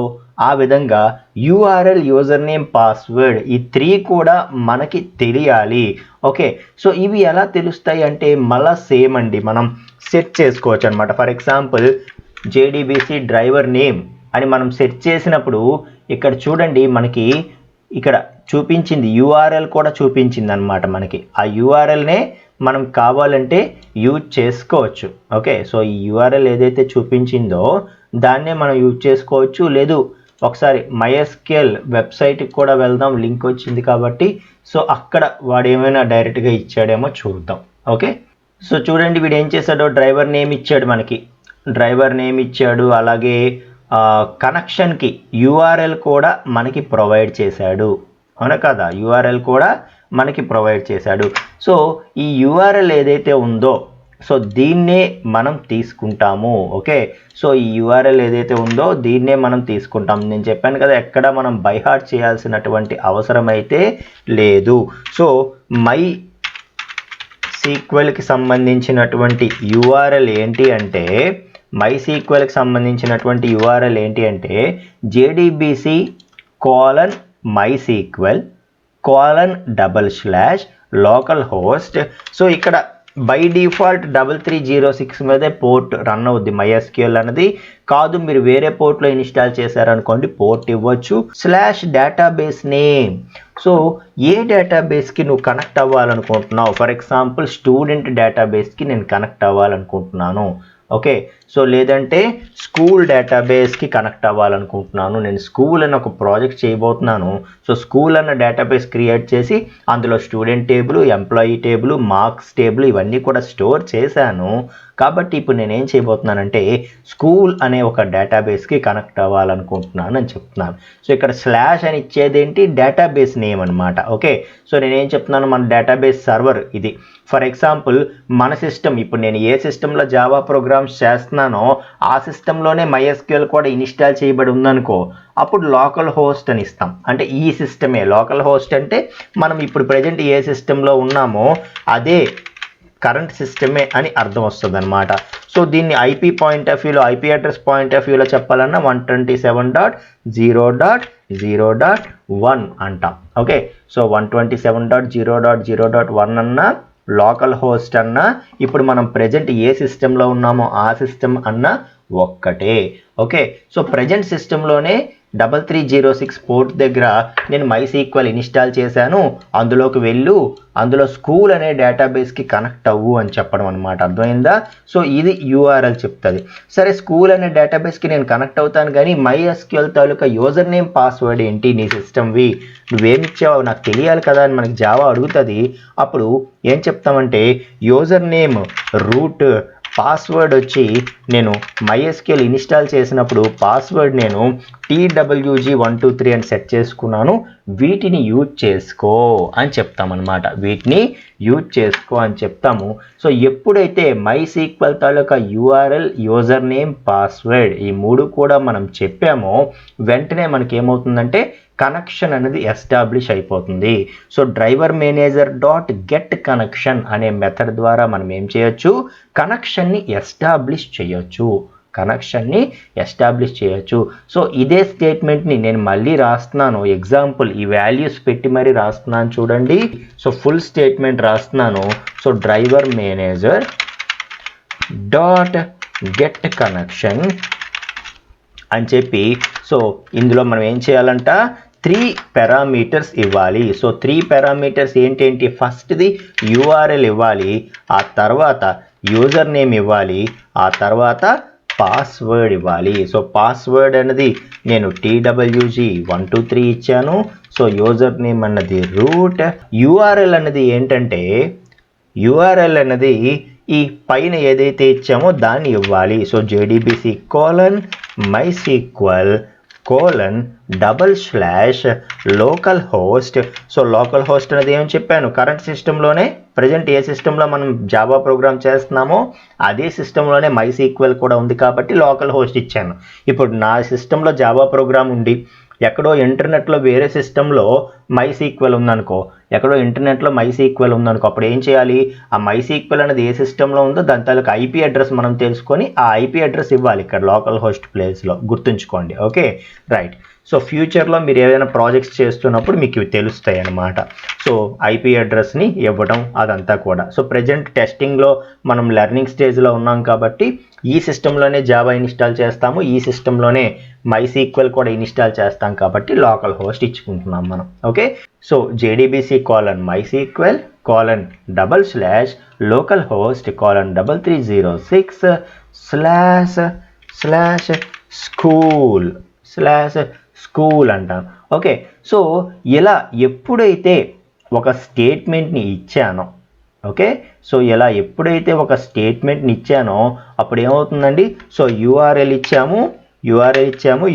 ఆ విధంగా URL, యూజర్ నేమ్, పాస్వర్డ్ ఈ 3 కూడా మనకి తెలియాలి. ఓకే, సో ఇవి ఎలా తెలుస్తాయి అంటే మళ్ళా సేమ్ అండి, మనం సెట్ చేసుకోవచ్చు అనమాట. For example JDBC driver name అని మనం సెట్ చేసినప్పుడు ఇక్కడ చూడండి, మనకి ఇక్కడ చూపించింది URL కూడా చూపించింది అనమాట. మనకి ఆ URLనే మనం కావాలంటే యూజ్ చేసుకోవచ్చు. ఓకే, సో ఈ URL ఏదైతే చూపించిందో దాన్నే మనం యూజ్ చేసుకోవచ్చు. లేదు ఒకసారి MySQL వెబ్సైట్కి కూడా వెళ్దాం, లింక్ వచ్చింది కాబట్టి. సో అక్కడ వాడు ఏమైనా డైరెక్ట్గా ఇచ్చాడేమో చూద్దాం. ఓకే, సో చూడండి వీడు ఏం చేశాడో, డ్రైవర్ నేమ్ ఇచ్చాడు, మనకి డ్రైవర్ నేమ్ ఇచ్చాడు. అలాగే కనెక్షన్కి URL కూడా మనకి ప్రొవైడ్ చేశాడు, అవునా కదా, URL కూడా మనకి ప్రొవైడ్ చేశాడు. సో ఈ URL ఏదైతే ఉందో సో దీన్నే మనం తీసుకుంటాము. ఓకే, సో ఈ URL ఏదైతే ఉందో దీన్నే మనం తీసుకుంటాం. నేను చెప్పాను కదా, ఎక్కడ మనం బై హార్ట్ చేయాల్సినటువంటి అవసరం అయితే లేదు. సో MySQLకి సంబంధించినటువంటి URL ఏంటి అంటే JDBC:MySQL://localhost. సో ఇక్కడ బై డిఫాల్ట్ 3306 మీదే పోర్ట్ రన్ అవుద్ది MySQL అనేది. కాదు మీరు వేరే పోర్ట్లో ఇన్స్టాల్ చేశారనుకోండి, పోర్ట్ ఇవ్వచ్చు. /database name. సో ఏ డేటాబేస్కి నువ్వు కనెక్ట్ అవ్వాలనుకుంటున్నావు, ఫర్ ఎగ్జాంపుల్ స్టూడెంట్ డేటాబేస్కి నేను కనెక్ట్ అవ్వాలనుకుంటున్నాను ఓకే. సో లేదంటే స్కూల్ డేటాబేస్కి కనెక్ట్ అవ్వాలనుకుంటున్నాను, నేను స్కూల్ అని ఒక ప్రాజెక్ట్ చేయబోతున్నాను. సో స్కూల్ అన్న డేటాబేస్ క్రియేట్ చేసి అందులో student table, employee table, marks table ఇవన్నీ కూడా స్టోర్ చేశాను. కాబట్టి ఇప్పుడు నేనేం చేయబోతున్నానంటే స్కూల్ అనే ఒక డేటాబేస్కి కనెక్ట్ అవ్వాలనుకుంటున్నాను అని చెప్తున్నాను. సో ఇక్కడ స్లాష్ అని ఇచ్చేదేంటి, డేటాబేస్ నేమ్ అనమాట. ఓకే. సో నేనేం చెప్తున్నాను, మన డేటాబేస్ సర్వర్ ఇది. ఫర్ ఎగ్జాంపుల్ మన సిస్టమ్, ఇప్పుడు నేను ఏ సిస్టంలో జావా ప్రోగ్రామ్స్ చేస్తున్నానో ఆ సిస్టంలోనే MySQL కూడా ఇన్స్టాల్ చేయబడి ఉందనుకో, అప్పుడు లోకల్ హోస్ట్ అని ఇస్తాం. అంటే ఈ సిస్టమే లోకల్ హోస్ట్ అంటే మనం ఇప్పుడు ప్రజెంట్ ఏ సిస్టంలో ఉన్నామో అదే కరెంట్ సిస్టమే అని అర్థం వస్తుంది అనమాట. సో దీన్ని ఐపీ పాయింట్ ఆఫ్ వ్యూలో, ఐపీ అడ్రస్ పాయింట్ ఆఫ్ వ్యూలో చెప్పాలన్నా 127.0.0.1 అంటాం. ఓకే. సో 127.0.0.1 అన్నా లోకల్ హోస్ట్ అన్నా ఇప్పుడు మనం ప్రజెంట్ ఏ సిస్టంలో ఉన్నామో ఆ సిస్టమ్ అన్నా ఒక్కటే. ఓకే. సో ప్రజెంట్ సిస్టంలోనే 3306 పోర్ట్ దగ్గర నేను MySQL ఇన్స్టాల్ చేశాను, అందులోకి వెళ్ళు, అందులో స్కూల్ అనే డేటాబేస్కి కనెక్ట్ అవ్వు అని చెప్పడం అనమాట. అర్థమైందా? సో ఇది URL చెప్తుంది. సరే స్కూల్ అనే డేటాబేస్కి నేను కనెక్ట్ అవుతాను, కానీ MySQL తాలూకా యూజర్ నేమ్ పాస్వర్డ్ ఏంటి నీ సిస్టమ్వి, నువ్వేమిచ్చావు నాకు తెలియాలి కదా అని మనకి జావా అడుగుతుంది. అప్పుడు ఏం చెప్తామంటే యూజర్ నేమ్ రూట్, పాస్వర్డ్ వచ్చి నేను MySQL ఇన్స్టాల్ చేసినప్పుడు పాస్వర్డ్ నేను TWG123 అని సెట్ చేసుకున్నాను, వీటిని యూజ్ చేసుకో అని చెప్తామన్నమాట. వీటిని యూజ్ చేసుకో అని చెప్తాము. సో ఎప్పుడైతే MySQL తాలూకా URL, యూజర్ నేమ్, పాస్వర్డ్ ఈ మూడు కూడా మనం చెప్పామో వెంటనే మనకి ఏమవుతుందంటే కనెక్షన్ అనేది ఎస్టాబ్లిష్ అయిపోతుంది. So driver manager dot get connection అనే మెథడ్ ద్వారా మనం ఏం చేయొచ్చు, కనెక్షన్ని ఎస్టాబ్లిష్ చేయొచ్చు. సో ఇదే స్టేట్మెంట్ని నేను మళ్ళీ రాస్తున్నాను, ఎగ్జాంపుల్ ఈ వాల్యూస్ పెట్టి మరీ రాస్తున్నాను చూడండి. సో ఫుల్ స్టేట్మెంట్ రాస్తున్నాను. So driver manager dot get connection అని చెప్పి, సో ఇందులో మనం ఏం చేయాలంట, 3 పారామీటర్స్ ఇవ్వాలి. సో 3 పారామీటర్స్ ఏంటేంటి, ఫస్ట్ది URL ఇవ్వాలి, ఆ తర్వాత యూజర్ నేమ్ ఇవ్వాలి, ఆ తర్వాత పాస్వర్డ్ ఇవ్వాలి. సో పాస్వర్డ్ అనేది నేను TWG123 ఇచ్చాను. సో యూజర్ నేమ్ అన్నది రూట్. URL అన్నది ఏంటంటే, URL అన్నది ఈ పైన ఏదైతే ఇచ్చామో దాన్ని ఇవ్వాలి. So JDBC://localhost. So local host అనేది ఏమని చెప్పాను, కరెంట్ సిస్టంలోనే ప్రజెంట్ ఏ సిస్టంలో మనం జావా ప్రోగ్రామ్ చేస్తున్నామో అదే సిస్టంలోనే MySQL కూడా ఉంది కాబట్టి లోకల్ హోస్ట్ ఇచ్చాను. ఇప్పుడు నా సిస్టంలో జావా ప్రోగ్రామ్ ఉండి ఎక్కడో ఇంటర్నెట్లో వేరే సిస్టంలో MySQL ఉందనుకో, అప్పుడు ఏం చేయాలి, ఆ MySQL అనేది ఏ సిస్టంలో ఉందో దాని తాలూకు IP అడ్రస్ మనం తెలుసుకొని ఆ IP అడ్రస్ ఇవ్వాలి ఇక్కడ లోకల్ హోస్ట్ ప్లేస్లో, గుర్తుంచుకోండి. Okay right. సో ఫ్యూచర్లో మీరు ఏదైనా ప్రాజెక్ట్స్ చేస్తున్నప్పుడు మీకు ఇవి తెలుస్తాయి అన్నమాట. సో IP అడ్రస్ని ఇవ్వడం అదంతా కూడా. సో ప్రజెంట్ టెస్టింగ్లో మనం లెర్నింగ్ స్టేజ్లో ఉన్నాం కాబట్టి ఈ సిస్టంలోనే జావా ఇన్స్టాల్ చేస్తాము, ఈ సిస్టంలోనే MySQL కూడా ఇన్స్టాల్ చేస్తాం కాబట్టి లోకల్ హోస్ట్ ఇచ్చుకుంటున్నాం మనం. ఓకే. సో JDBC://localhost:3306//school అంటాను. ఓకే. సో ఇలా ఎప్పుడైతే ఒక స్టేట్మెంట్ని ఇచ్చానో, ఓకే, సో ఇలా ఎప్పుడైతే ఒక స్టేట్మెంట్ని ఇచ్చానో అప్పుడు ఏమవుతుందండి, సో URL ఇచ్చాము,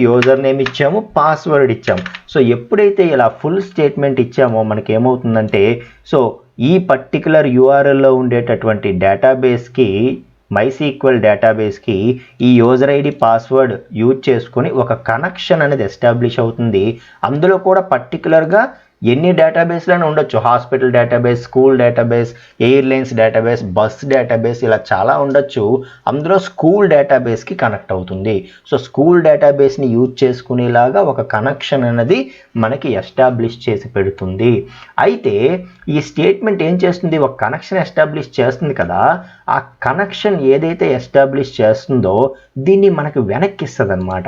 యూజర్ నేమ్ ఇచ్చాము, పాస్వర్డ్ ఇచ్చాము. సో ఎప్పుడైతే ఇలా ఫుల్ స్టేట్మెంట్ ఇచ్చామో మనకి ఏమవుతుందంటే, సో ఈ పర్టికులర్ URLలో ఉండేటటువంటి డేటాబేస్కి, MySQL డేటాబేస్కి ఈ యూజర్ ID, పాస్వర్డ్ యూజ్ చేసుకొని ఒక కనెక్షన్ అనేది ఎస్టాబ్లిష్ అవుతుంది. అందులో కూడా పర్టికులర్గా ఎన్ని డేటాబేస్లను ఉండొచ్చు, hospital database, school database, airlines database, bus database, ఇలా చాలా ఉండొచ్చు. అందులో స్కూల్ డేటాబేస్కి కనెక్ట్ అవుతుంది. సో స్కూల్ డేటాబేస్ని యూజ్ చేసుకునేలాగా ఒక కనెక్షన్ అనేది మనకి ఎస్టాబ్లిష్ చేసి పెడుతుంది. అయితే ఈ స్టేట్మెంట్ ఏం చేస్తుంది, ఒక కనెక్షన్ ఎస్టాబ్లిష్ చేస్తుంది కదా, ఆ కనెక్షన్ ఏదైతే ఎస్టాబ్లిష్ చేస్తుందో దీన్ని మనకి వెనక్కిస్తుంది అనమాట.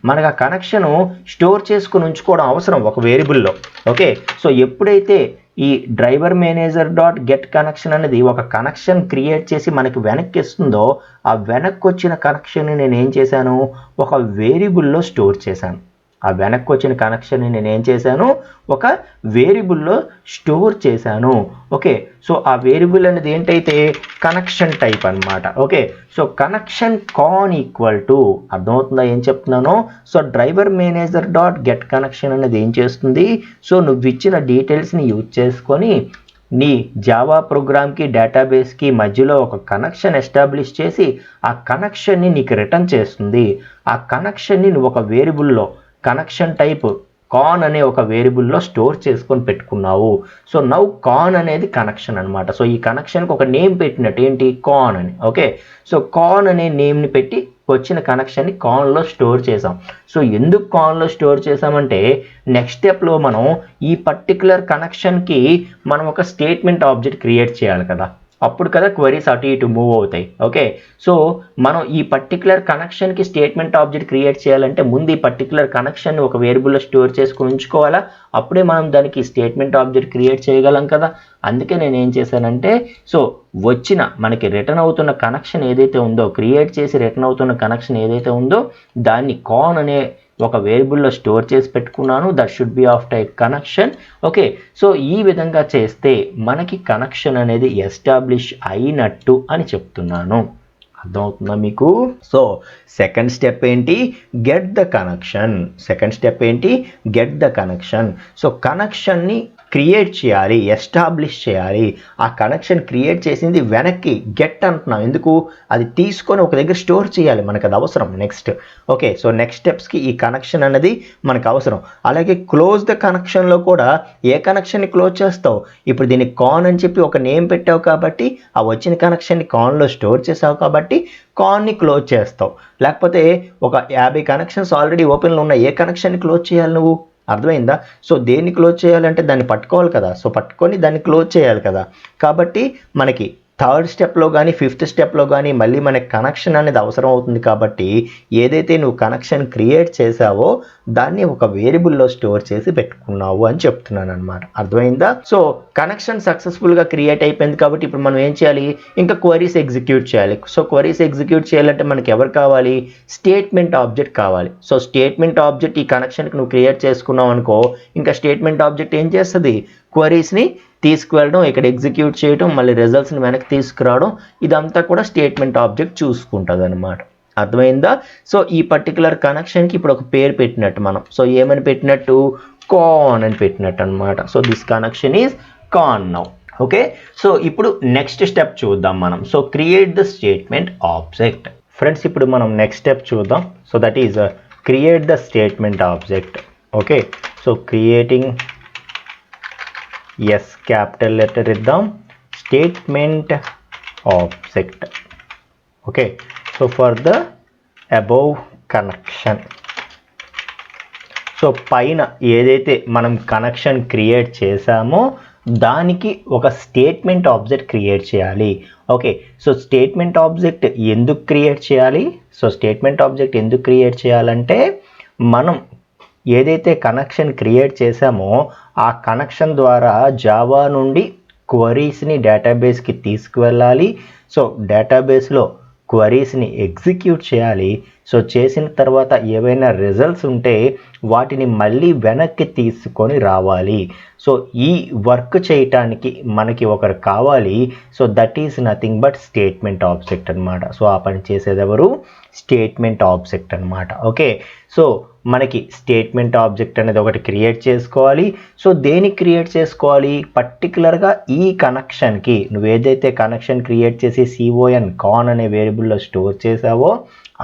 మనకు ఆ కనెక్షను స్టోర్ చేసుకుని ఉంచుకోవడం అవసరం ఒక వేరియబుల్లో. ఓకే. సో ఎప్పుడైతే ఈ driver manager dot get connection అనేది ఒక కనెక్షన్ క్రియేట్ చేసి మనకి వెనక్కి ఇస్తుందో ఆ వెనక్కి వచ్చిన కనెక్షన్ని నేను ఏం చేశాను, ఒక వేరియబుల్లో స్టోర్ చేశాను. ఆ వెనక్కి వచ్చిన కనెక్షన్ని నేను ఏం చేశాను, ఒక వేరియబుల్లో స్టోర్ చేశాను. ఓకే, సో ఆ వేరియబుల్ అనేది ఏంటైతే కనెక్షన్ టైప్ అనమాట. Okay, so connection con equal to, అర్థమవుతుందా ఏం చెప్తున్నానో? So driver manager dot get connection అనేది ఏం చేస్తుంది, సో నువ్వు ఇచ్చిన డీటెయిల్స్ని యూజ్ చేసుకొని నీ జావా ప్రోగ్రామ్కి డేటాబేస్కి మధ్యలో ఒక కనెక్షన్ ఎస్టాబ్లిష్ చేసి ఆ కనెక్షన్ని నీకు రిటర్న్ చేస్తుంది. ఆ కనెక్షన్ని నువ్వు ఒక వేరియబుల్లో కనెక్షన్ టైప్ కాన్ అనే ఒక వేరియబుల్లో స్టోర్ చేసుకొని పెట్టుకున్నావు. సో నౌ కాన్ అనేది కనెక్షన్ అనమాట. సో ఈ కనెక్షన్కి ఒక నేమ్ పెట్టినట్టు, ఏంటి, కాన్ అని. ఓకే, సో కాన్ అనే నేమ్ని పెట్టి వచ్చిన కనెక్షన్ని కాన్లో స్టోర్ చేసాం. సో ఎందుకు కాన్లో స్టోర్ చేసామంటే నెక్స్ట్ స్టెప్లో మనం ఈ పర్టికులర్ కనెక్షన్కి మనం ఒక స్టేట్మెంట్ ఆబ్జెక్ట్ క్రియేట్ చేయాలి కదా, అప్పుడు కదా క్వరీస్ అటు ఇటు మూవ్ అవుతాయి. ఓకే, సో మనం ఈ పర్టికులర్ కనెక్షన్కి స్టేట్మెంట్ ఆబ్జెక్ట్ క్రియేట్ చేయాలంటే ముందు ఈ పర్టికులర్ కనెక్షన్ని ఒక వేరియబుల్లో స్టోర్ చేసుకుని ఉంచుకోవాలా, అప్పుడే మనం దానికి స్టేట్మెంట్ ఆబ్జెక్ట్ క్రియేట్ చేయగలం కదా. అందుకే నేను ఏం చేశానంటే, సో వచ్చిన మనకి రిటర్న్ అవుతున్న కనెక్షన్ ఏదైతే ఉందో, క్రియేట్ చేసి రిటర్న్ అవుతున్న కనెక్షన్ ఏదైతే ఉందో దాన్ని కాన్ అనే ఒక వేరియబుల్లో స్టోర్ చేసి పెట్టుకున్నాను. That should be of type connection. Okay, so ఈ విధంగా చేస్తే మనకి కనెక్షన్ అనేది ఎస్టాబ్లిష్ అయినట్టు అని చెప్తున్నాను. అర్థమవుతుందా మీకు? సో సెకండ్ స్టెప్ ఏంటి, get the connection. Second step ఏంటి, గెట్ ద కనెక్షన్. సో కనెక్షన్ని క్రియేట్ చేయాలి, ఎస్టాబ్లిష్ చేయాలి. ఆ కనెక్షన్ క్రియేట్ చేసింది వెనక్కి గెట్ అంటున్నాం, ఎందుకు, అది తీసుకొని ఒక దగ్గర స్టోర్ చేయాలి, మనకు అది అవసరం నెక్స్ట్. ఓకే, సో నెక్స్ట్ స్టెప్స్కి ఈ కనెక్షన్ అనేది మనకు అవసరం. అలాగే క్లోజ్ ద కనెక్షన్లో కూడా ఏ కనెక్షన్ని క్లోజ్ చేస్తావు, ఇప్పుడు దీనికి కాన్ అని చెప్పి ఒక నేమ్ పెట్టావు కాబట్టి ఆ వచ్చిన కనెక్షన్ని కాన్లో స్టోర్ చేసావు కాబట్టి కాన్ని క్లోజ్ చేస్తావు. లేకపోతే ఒక 50 కనెక్షన్స్ ఆల్రెడీ ఓపెన్లో ఉన్న ఏ కనెక్షన్ని క్లోజ్ చేయాలి నువ్వు, అర్థమైందా? సో దేన్ని క్లోజ్ చేయాలంటే దాన్ని పట్టుకోవాలి కదా, సో పట్టుకొని దాన్ని క్లోజ్ చేయాలి కదా. కాబట్టి మనకి థర్డ్ స్టెప్లో కానీ ఫిఫ్త్ స్టెప్లో కానీ మళ్ళీ మనకి కనెక్షన్ అనేది అవసరం అవుతుంది. కాబట్టి ఏదైతే నువ్వు కనెక్షన్ క్రియేట్ చేసావో దాన్ని ఒక వేరియబుల్లో స్టోర్ చేసి పెట్టుకున్నావు అని చెప్తున్నాను అనమాట. అర్థమైందా? సో కనెక్షన్ సక్సెస్ఫుల్గా క్రియేట్ అయిపోయింది కాబట్టి ఇప్పుడు మనం ఏం చేయాలి, ఇంకా క్వరీస్ ఎగ్జిక్యూట్ చేయాలి. సో క్వరీస్ ఎగ్జిక్యూట్ చేయాలంటే మనకి ఎవరు కావాలి, స్టేట్మెంట్ ఆబ్జెక్ట్ కావాలి. సో స్టేట్మెంట్ ఆబ్జెక్ట్ ఈ కనెక్షన్కి నువ్వు క్రియేట్ చేసుకున్నావు అనుకో, ఇంకా స్టేట్మెంట్ ఆబ్జెక్ట్ ఏం చేస్తుంది, క్వరీస్ని తీసుకువెళ్ళడం, ఇక్కడ ఎగ్జిక్యూట్ చేయడం, మళ్ళీ రిజల్ట్స్ని వెనక్కి తీసుకురావడం, ఇదంతా కూడా స్టేట్మెంట్ ఆబ్జెక్ట్ చూసుకుంటుంది అనమాట. అర్థమైందా? సో ఈ పర్టికులర్ కనెక్షన్కి ఇప్పుడు ఒక పేరు పెట్టినట్టు మనం, సో ఏమని పెట్టినట్టు, కాన్ అని పెట్టినట్టు అనమాట. So this connection is con now. Okay, so ఇప్పుడు నెక్స్ట్ స్టెప్ చూద్దాం మనం. So create the statement object. Friends ఇప్పుడు మనం నెక్స్ట్ స్టెప్ చూద్దాం. So that is create the statement object. Okay, so creating, S capital letter ఇద్దాం, statement object. Okay, so for the above connection, so పైన ఏదైతే మనం కనెక్షన్ క్రియేట్ చేసామో దానికి ఒక స్టేట్మెంట్ ఆబ్జెక్ట్ క్రియేట్ చేయాలి. ఓకే, సో స్టేట్మెంట్ ఆబ్జెక్ట్ ఎందుకు క్రియేట్ చేయాలి, సో స్టేట్మెంట్ ఆబ్జెక్ట్ ఎందుకు క్రియేట్ చేయాలంటే మనం ఏదైతే కనెక్షన్ క్రియేట్ చేసామో ఆ కనెక్షన్ ద్వారా జావా నుండి క్వరీస్ని డేటాబేస్కి తీసుకువెళ్ళాలి. సో డేటాబేస్లో క్వరీస్ని ఎగ్జిక్యూట్ చేయాలి. సో చేసిన తర్వాత ఏవైనా రిజల్ట్స్ ఉంటే వాటిని మళ్ళీ వెనక్కి తీసుకొని రావాలి. సో ఈ వర్క్ చేయటానికి మనకి ఒకరు కావాలి. So that is nothing but statement object అనమాట. సో ఆ పని చేసేది ఎవరు, స్టేట్మెంట్ ఆబ్జెక్ట్ అనమాట. ఓకే, సో మనకి స్టేట్మెంట్ ఆబ్జెక్ట్ అనేది ఒకటి క్రియేట్ చేసుకోవాలి. సో దేనికి క్రియేట్ చేసుకోవాలి, పర్టికులర్గా ఈ కనెక్షన్కి నువ్వు ఏదైతే కనెక్షన్ క్రియేట్ చేసి కాన్ అనే వేరియబుల్లో స్టోర్ చేసావో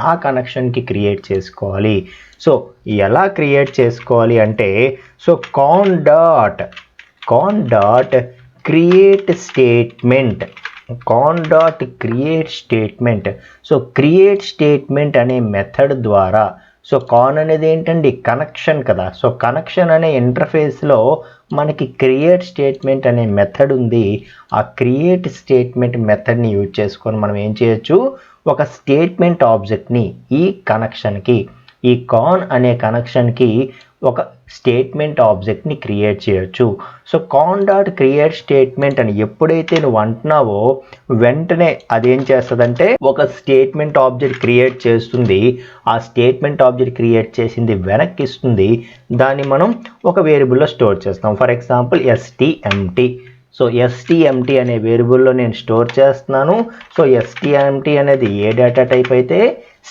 ఆ కనెక్షన్కి క్రియేట్ చేసుకోవాలి. సో ఎలా క్రియేట్ చేసుకోవాలి అంటే, so con dot create statement, con dot create statement. So create statement అనే మెథడ్ ద్వారా, సో కాన్ అనేది ఏంటండి, కనెక్షన్ కదా. సో కనెక్షన్ అనే ఇంటర్ఫేస్లో మనకి క్రియేట్ స్టేట్మెంట్ అనే మెథడ్ ఉంది. ఆ క్రియేట్ స్టేట్మెంట్ మెథడ్ని యూజ్ చేసుకొని మనం ఏం చేయొచ్చు, ఒక స్టేట్మెంట్ ఆబ్జెక్ట్ని ఈ కనెక్షన్కి, ఈ కాన్ అనే కనెక్షన్కి ఒక స్టేట్మెంట్ ఆబ్జెక్ట్ని క్రియేట్ చేయొచ్చు. So con dot create statement అని ఎప్పుడైతే నువ్వు అంటున్నావో వెంటనే అదేం చేస్తుందంటే ఒక స్టేట్మెంట్ ఆబ్జెక్ట్ క్రియేట్ చేస్తుంది. ఆ స్టేట్మెంట్ ఆబ్జెక్ట్ క్రియేట్ చేసింది వెనక్కి ఇస్తుంది. దాన్ని మనం ఒక వేరియబుల్లో స్టోర్ చేస్తాం. For example stmt. So stmt అనే వేరియబుల్లో నేను స్టోర్ చేస్తున్నాను. సో stmt అనేది ఏ డేటా టైప్ అయితే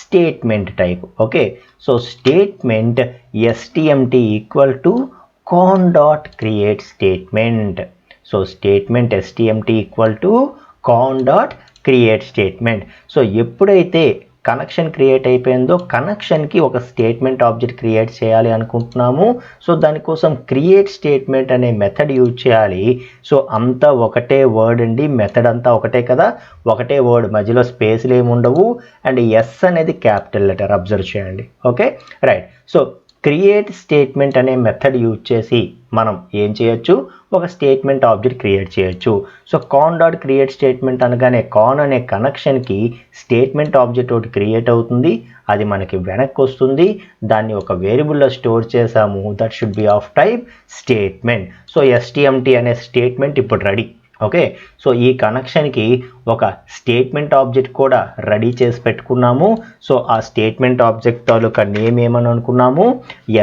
statement type. Okay, so statement stmt equal to con dot create statement. So statement stmt equal to con dot create statement. So ఎప్పుడైతే కనెక్షన్ క్రియేట్ అయిపోయిందో కనెక్షన్కి ఒక స్టేట్మెంట్ ఆబ్జెక్ట్ క్రియేట్ చేయాలి అనుకుంటున్నాము. సో దానికోసం క్రియేట్ స్టేట్మెంట్ అనే మెథడ్ యూజ్ చేయాలి. సో అంతా ఒకటే వర్డ్ అండి, మెథడ్ అంతా ఒకటే కదా, ఒకటే వర్డ్, మధ్యలో స్పేస్లు ఏమి ఉండవు. అండ్ ఎస్ అనేది క్యాపిటల్ లెటర్, అబ్జర్వ్ చేయండి. Okay, right. So create statement అనే మెథడ్ యూజ్ చేసి మనం ఏం చేయొచ్చు, ఒక స్టేట్మెంట్ ఆబ్జెక్ట్ క్రియేట్ చేయొచ్చు. So con dot create statement అనగానే కాన్ అనే కనెక్షన్కి స్టేట్మెంట్ ఆబ్జెక్ట్ ఒకటి క్రియేట్ అవుతుంది. అది మనకి వెనక్కి వస్తుంది. దాన్ని ఒక వేరియబుల్లో స్టోర్ చేసాము. That should be of type statement. So stmt అనే స్టేట్మెంట్ ఇప్పుడు రెడీ. ఓకే, సో ఈ కనెక్షన్కి ఒక స్టేట్మెంట్ ఆబ్జెక్ట్ కూడా రెడీ చేసి పెట్టుకున్నాము. సో ఆ స్టేట్మెంట్ ఆబ్జెక్ట్ తాలూకా నేమ్ ఏమని అనుకున్నాము,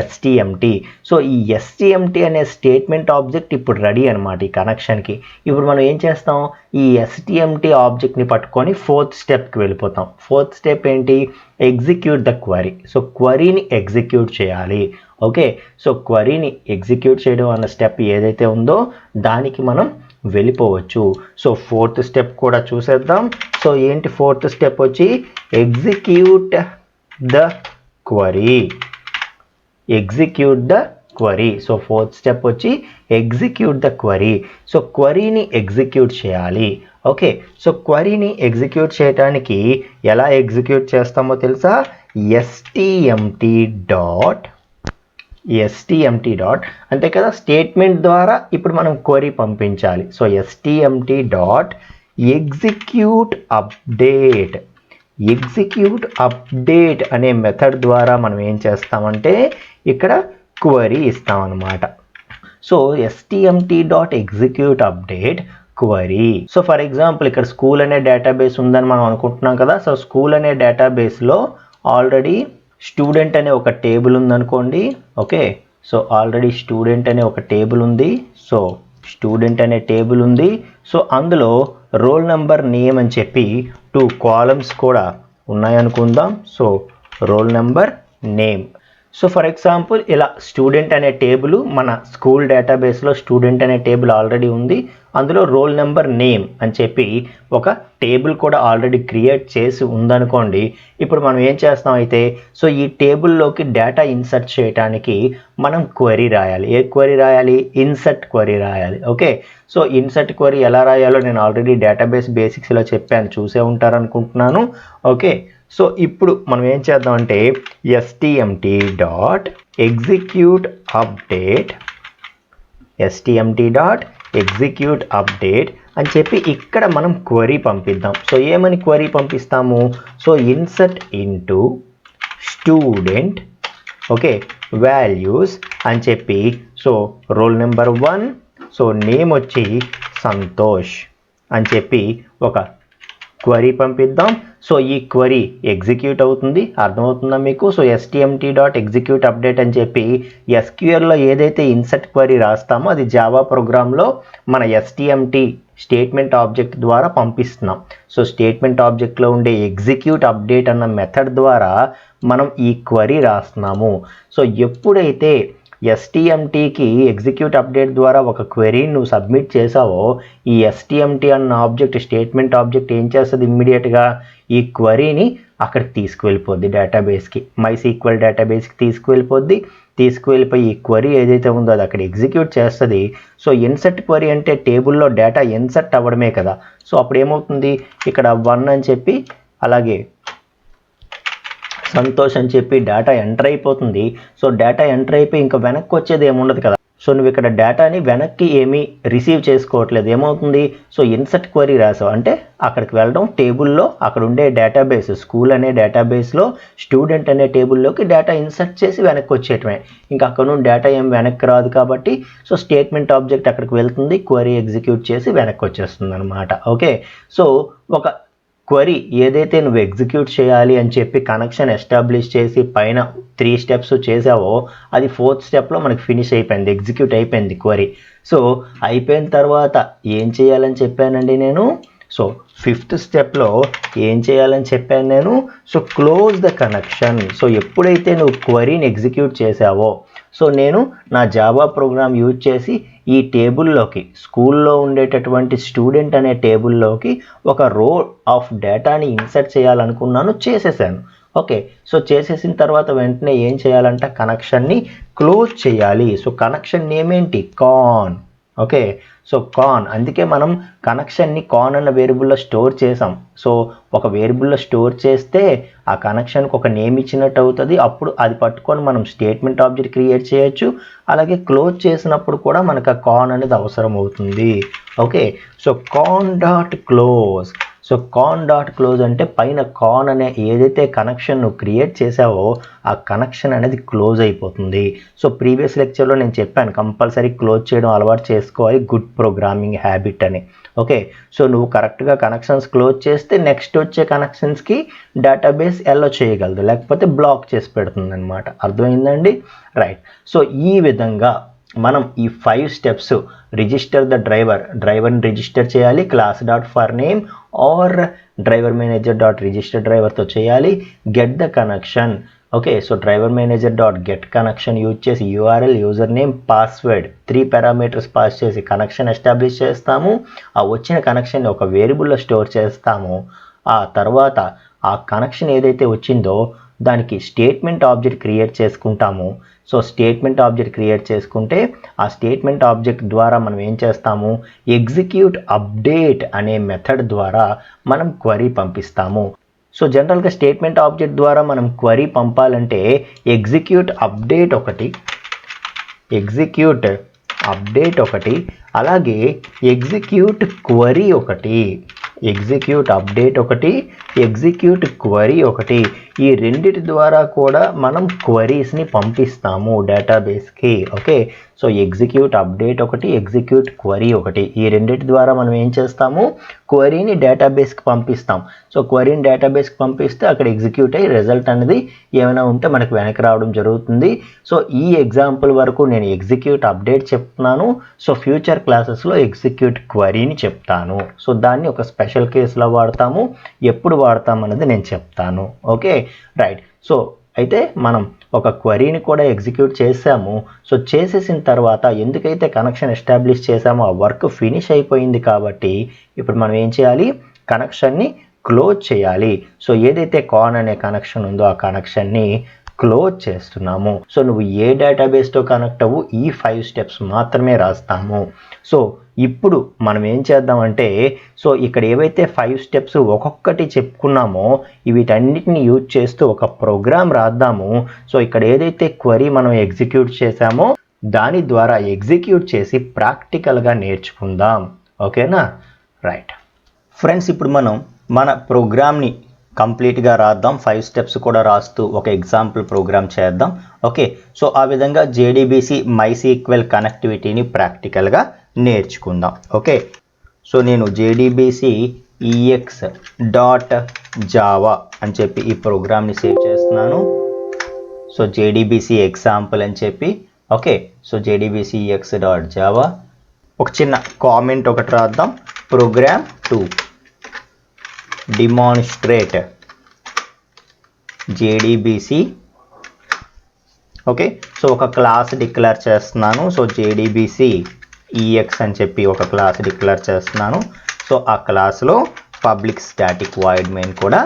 stmt. సో ఈ stmt అనే స్టేట్మెంట్ ఆబ్జెక్ట్ ఇప్పుడు రెడీ అనమాట ఈ కనెక్షన్కి. ఇప్పుడు మనం ఏం చేస్తాం, ఈ stmt ఆబ్జెక్ట్ని పట్టుకొని ఫోర్త్ స్టెప్కి వెళ్ళిపోతాం. ఫోర్త్ స్టెప్ ఏంటి, ఎగ్జిక్యూట్ ద క్వరీ. సో క్వరీని ఎగ్జిక్యూట్ చేయాలి. ఓకే, సో క్వరీని ఎగ్జిక్యూట్ చేయడం అన్న స్టెప్ ఏదైతే ఉందో దానికి మనం వెళ్ళిపోవచ్చు. సో ఫోర్త్ స్టెప్ కూడా చూసేద్దాం. సో ఏంటి ఫోర్త్ స్టెప్ వచ్చి execute the query. Execute the query. So fourth step వచ్చి ఎగ్జిక్యూట్ ద క్వరీ. సో క్వరీని ఎగ్జిక్యూట్ చేయాలి. ఓకే, సో క్వరీని ఎగ్జిక్యూట్ చేయడానికి ఎలా ఎగ్జిక్యూట్ చేస్తామో తెలుసా, stmt డాట్ అంతే కదా, స్టేట్మెంట్ ద్వారా ఇప్పుడు మనం క్వరీ పంపించాలి. So stmt dot execute update. Execute update అనే మెథడ్ ద్వారా మనం ఏం చేస్తామంటే ఇక్కడ క్వరీ ఇస్తామన్నమాట. So stmt dot execute update query. So for example ఇక్కడ స్కూల్ అనే డేటాబేస్ ఉందని మనం అనుకుంటున్నాం కదా. సో స్కూల్ అనే డేటాబేస్లో ఆల్రెడీ స్టూడెంట్ అనే ఒక టేబుల్ ఉందనుకోండి. ఓకే, సో ఆల్రెడీ స్టూడెంట్ అనే ఒక టేబుల్ ఉంది. సో స్టూడెంట్ అనే టేబుల్ ఉంది. సో అందులో రోల్ నెంబర్ నేమ్ అని చెప్పి 2 కాలమ్స్ కూడా ఉన్నాయనుకుందాం. So roll number name. So for example ఇలా స్టూడెంట్ అనే టేబుల్ మన స్కూల్ డేటాబేస్లో స్టూడెంట్ అనే టేబుల్ ఆల్రెడీ ఉంది. అందులో రోల్ నెంబర్ నేమ్ అని చెప్పి ఒక టేబుల్ కూడా ఆల్రెడీ క్రియేట్ చేసి ఉందనుకోండి. ఇప్పుడు మనం ఏం చేస్తాం అయితే, సో ఈ టేబుల్లోకి డేటా ఇన్సర్ట్ చేయడానికి మనం క్వరీ రాయాలి. ఏ క్వరీ రాయాలి, ఇన్సర్ట్ క్వరీ రాయాలి. ఓకే, సో ఇన్సర్ట్ క్వరీ ఎలా రాయాలో నేను ఆల్రెడీ డేటాబేస్ బేసిక్స్లో చెప్పాను, చూసే ఉంటారనుకుంటున్నాను. ఓకే, సో ఇప్పుడు మనం ఏం చేద్దామంటే stmt dot execute update, stmt dot execute update అని చెప్పి ఇక్కడ మనం క్వరీ పంపిద్దాం. సో ఏమని క్వరీ పంపిస్తాము, so insert into student, okay, values అని చెప్పి, so roll number 1, so name వచ్చి సంతోష్ అని చెప్పి ఒక క్వరీ పంపిద్దాం. సో ఈ క్వరీ ఎగ్జిక్యూట్ అవుతుంది. అర్థమవుతుందా మీకు? So stmt dot execute update అని చెప్పి SQLలో ఏదైతే ఇన్సర్ట్ క్వరీ రాస్తామో అది జావా ప్రోగ్రాంలో మన stmt స్టేట్మెంట్ ఆబ్జెక్ట్ ద్వారా పంపిస్తున్నాం. సో స్టేట్మెంట్ ఆబ్జెక్ట్లో ఉండే ఎగ్జిక్యూట్ అప్డేట్ అన్న మెథడ్ ద్వారా మనం ఈ క్వరీ రాస్తున్నాము. సో ఎప్పుడైతే stmtకి ఎగ్జిక్యూట్ అప్డేట్ ద్వారా ఒక క్వెరీని నువ్వు సబ్మిట్ చేసావో ఈ stmt అన్న ఆబ్జెక్ట్ స్టేట్మెంట్ ఆబ్జెక్ట్ ఏం చేస్తుంది, ఇమ్మీడియట్గా ఈ క్వరీని అక్కడికి తీసుకువెళ్ళిపోద్ది, డేటాబేస్కి, MySQL డేటాబేస్కి తీసుకువెళ్ళిపోయి ఈ క్వరీ ఏదైతే ఉందో అది అక్కడ ఎగ్జిక్యూట్ చేస్తుంది. సో ఇన్సర్ట్ క్వరీ అంటే టేబుల్లో డేటా ఇన్సర్ట్ అవ్వడమే కదా. సో అప్పుడు ఏమవుతుంది, ఇక్కడ 1 అని చెప్పి అలాగే సంతోష్ అని చెప్పి డేటా ఎంటర్ అయిపోతుంది. సో డేటా ఎంటర్ అయిపోయి ఇంకా వెనక్కి వచ్చేది ఏముండదు కదా. సో నువ్వు ఇక్కడ డేటాని వెనక్కి ఏమీ రిసీవ్ చేసుకోవట్లేదు. ఏమవుతుంది? సో ఇన్సర్ట్ క్వరీ రాసావు అంటే అక్కడికి వెళ్ళడం, టేబుల్లో అక్కడ ఉండే డేటాబేస్, స్కూల్ అనే డేటాబేస్లో స్టూడెంట్ అనే టేబుల్లోకి డేటా ఇన్సర్ట్ చేసి వెనక్కి వచ్చేయటమే. ఇంకా అక్కడ నుండి డేటా ఏం వెనక్కి రాదు కాబట్టి సో స్టేట్మెంట్ ఆబ్జెక్ట్ అక్కడికి వెళ్తుంది, క్వరీ ఎగ్జిక్యూట్ చేసి వెనక్కి వచ్చేస్తుంది అనమాట. ఓకే, సో ఒక క్వరీ ఏదైతే నువ్వు ఎగ్జిక్యూట్ చేయాలి అని చెప్పి కనెక్షన్ ఎస్టాబ్లిష్ చేసి పైన 3 స్టెప్స్ చేసావో అది 4th స్టెప్లో మనకి ఫినిష్ అయిపోయింది, ఎగ్జిక్యూట్ అయిపోయింది క్వరీ. సో అయిపోయిన తర్వాత ఏం చేయాలని చెప్పానండి నేను? సో 5th స్టెప్లో ఏం చేయాలని చెప్పాను నేను? So close the connection. So ఎప్పుడైతే నువ్వు క్వరీని ఎగ్జిక్యూట్ చేసావో సో నేను నా జావా ప్రోగ్రామ్ యూజ్ చేసి ఈ టేబుల్లోకి, స్కూల్లో ఉండేటటువంటి స్టూడెంట్ అనే టేబుల్లోకి ఒక రో ఆఫ్ డేటాని ఇన్సర్ట్ చేయాలనుకున్నాను, చేసేసాను. ఓకే, సో చేసేసిన తర్వాత వెంటనే ఏం చేయాలంటే కనెక్షన్ని క్లోజ్ చేయాలి. సో కనెక్షన్ నేమ్ ఏంటి? కాన్. ఓకే, సో కాన్. అందుకే మనం కనెక్షన్ని కాన్ అన్న వేరియబుల్లో స్టోర్ చేసాం. సో ఒక వేరియబుల్లో స్టోర్ చేస్తే ఆ కనెక్షన్కి ఒక నేమ్ ఇచ్చినట్టు అవుతుంది. అప్పుడు అది పట్టుకొని మనం స్టేట్మెంట్ ఆబ్జెక్ట్ క్రియేట్ చేయొచ్చు. అలాగే క్లోజ్ చేసినప్పుడు కూడా మనకు ఆ కాన్ అనేది అవసరం అవుతుంది. Okay, so con dot close. So con dot close అంటే పైన కాన్ అనే ఏదైతే కనెక్షన్ నువ్వు క్రియేట్ చేసావో ఆ కనెక్షన్ అనేది క్లోజ్ అయిపోతుంది. సో ప్రీవియస్ లెక్చర్లో నేను చెప్పాను కంపల్సరీ క్లోజ్ చేయడం అలవాటు చేసుకోవాలి, గుడ్ ప్రోగ్రామింగ్ హ్యాబిట్ అని. ఓకే, సో నువ్వు కరెక్ట్గా కనెక్షన్స్ క్లోజ్ చేస్తే నెక్స్ట్ వచ్చే కనెక్షన్స్కి డేటాబేస్ ఎల్లో చేయగలదు, లేకపోతే బ్లాక్ చేసి పెడుతుంది అనమాట. అర్థమైందండి? రైట్. సో ఈ విధంగా మనం ఈ 5 స్టెప్స్, రిజిస్టర్ ద డ్రైవర్ని రిజిస్టర్ చేయాలి, class dot for name or driver manager dot register డ్రైవర్తో చేయాలి, get the connection. Okay, so driver manager dot get connection use చేసి URL, user name, password 3 parameters pass చేసి కనెక్షన్ ఎస్టాబ్లిష్ చేస్తాము. ఆ వచ్చిన కనెక్షన్ని ఒక వేరియబుల్లో స్టోర్ చేస్తాము. ఆ తర్వాత ఆ కనెక్షన్ ఏదైతే వచ్చిందో దానికి స్టేట్మెంట్ ఆబ్జెక్ట్ క్రియేట్ చేసుకుంటాము. సో స్టేట్మెంట్ ఆబ్జెక్ట్ క్రియేట్ చేసుకుంటే ఆ స్టేట్మెంట్ ఆబ్జెక్ట్ ద్వారా మనం ఏం చేస్తాము? ఎగ్జిక్యూట్ అప్డేట్ అనే మెథడ్ ద్వారా మనం క్వరీ పంపిస్తాము. సో జనరల్గా స్టేట్మెంట్ ఆబ్జెక్ట్ ద్వారా మనం క్వరీ పంపాలంటే ఎగ్జిక్యూట్ అప్డేట్ ఒకటి, అలాగే ఎగ్జిక్యూట్ క్వరీ ఒకటి, ఎగ్జిక్యూట్ అప్డేట్ ఒకటి, ఎగ్జిక్యూట్ క్వరీ ఒకటి. ఈ రెండిటి ద్వారా కూడా మనం క్వరీస్ని పంపిస్తాము డేటాబేస్కి. ఓకే, సో ఎగ్జిక్యూట్ అప్డేట్ ఒకటి, ఎగ్జిక్యూట్ క్వరీ ఒకటి, ఈ రెండిటి ద్వారా మనం ఏం చేస్తాము? క్వరీని డేటాబేస్కి పంపిస్తాం. సో క్వరీని డేటాబేస్కి పంపిస్తే అక్కడ ఎగ్జిక్యూట్ అయ్యి రిజల్ట్ అనేది ఏమైనా ఉంటే మనకు వెనక్కి రావడం జరుగుతుంది. సో ఈ ఎగ్జాంపుల్ వరకు నేను ఎగ్జిక్యూట్ అప్డేట్ చెప్తున్నాను. సో ఫ్యూచర్ క్లాసెస్లో ఎగ్జిక్యూట్ క్వరీని చెప్తాను. సో దాన్ని ఒక స్పెషల్ కేసులో వాడతాము, ఎప్పుడు వాడతాం అనేది నేను చెప్తాను. Okay, right. సో అయితే మనం ఒక క్వరీని కూడా ఎగ్జిక్యూట్ చేసాము. సో చేసేసిన తర్వాత ఎందుకైతే కనెక్షన్ ఎస్టాబ్లిష్ చేసామో ఆ వర్క్ ఫినిష్ అయిపోయింది కాబట్టి ఇప్పుడు మనం ఏం చేయాలి? కనెక్షన్ని క్లోజ్ చేయాలి. సో ఏదైతే కాన్ అనే కనెక్షన్ ఉందో ఆ కనెక్షన్ని క్లోజ్ చేస్తున్నాము. సో నువ్వు ఏ డేటాబేస్తో కనెక్ట్ అవ్వు, ఈ 5 స్టెప్స్ మాత్రమే రాస్తాము. సో ఇప్పుడు మనం ఏం చేద్దామంటే సో ఇక్కడ ఏవైతే 5 స్టెప్స్ ఒక్కొక్కటి చెప్పుకున్నామో వీటన్నిటిని యూజ్ చేస్తూ ఒక ప్రోగ్రామ్ రాద్దాము. సో ఇక్కడ ఏదైతే క్వరీ మనం ఎగ్జిక్యూట్ చేసామో దాని ద్వారా ఎగ్జిక్యూట్ చేసి ప్రాక్టికల్గా నేర్చుకుందాం. ఓకేనా? రైట్ ఫ్రెండ్స్, ఇప్పుడు మనం మన ప్రోగ్రామ్ని కంప్లీట్గా రాద్దాం. 5 స్టెప్స్ కూడా రాస్తూ ఒక ఎగ్జాంపుల్ ప్రోగ్రామ్ చేద్దాం. ఓకే, సో ఆ విధంగా JDBC MySQL కనెక్టివిటీని ప్రాక్టికల్గా నేర్చుకుందాం. ఓకే, సో నేను JDBC ex.java అని చెప్పి ఈ ప్రోగ్రామ్ని సేవ్ చేస్తున్నాను. సో JDBC ఎగ్జాంపుల్ అని చెప్పి ఓకే, సో JDBC ex.java ఒక చిన్న కామెంట్ ఒకటి రాద్దాం. Program 2 demonstrate JDBC. Okay, so ఒక క్లాస్ డిక్లేర్ చేస్తున్నాను. సో JDBC EX అని చెప్పి ఒక క్లాస్ డిక్లేర్ చేస్తున్నాను. సో ఆ క్లాస్లో పబ్లిక్ స్టాటిక్ వాయిడ్ మెయిన్ కూడా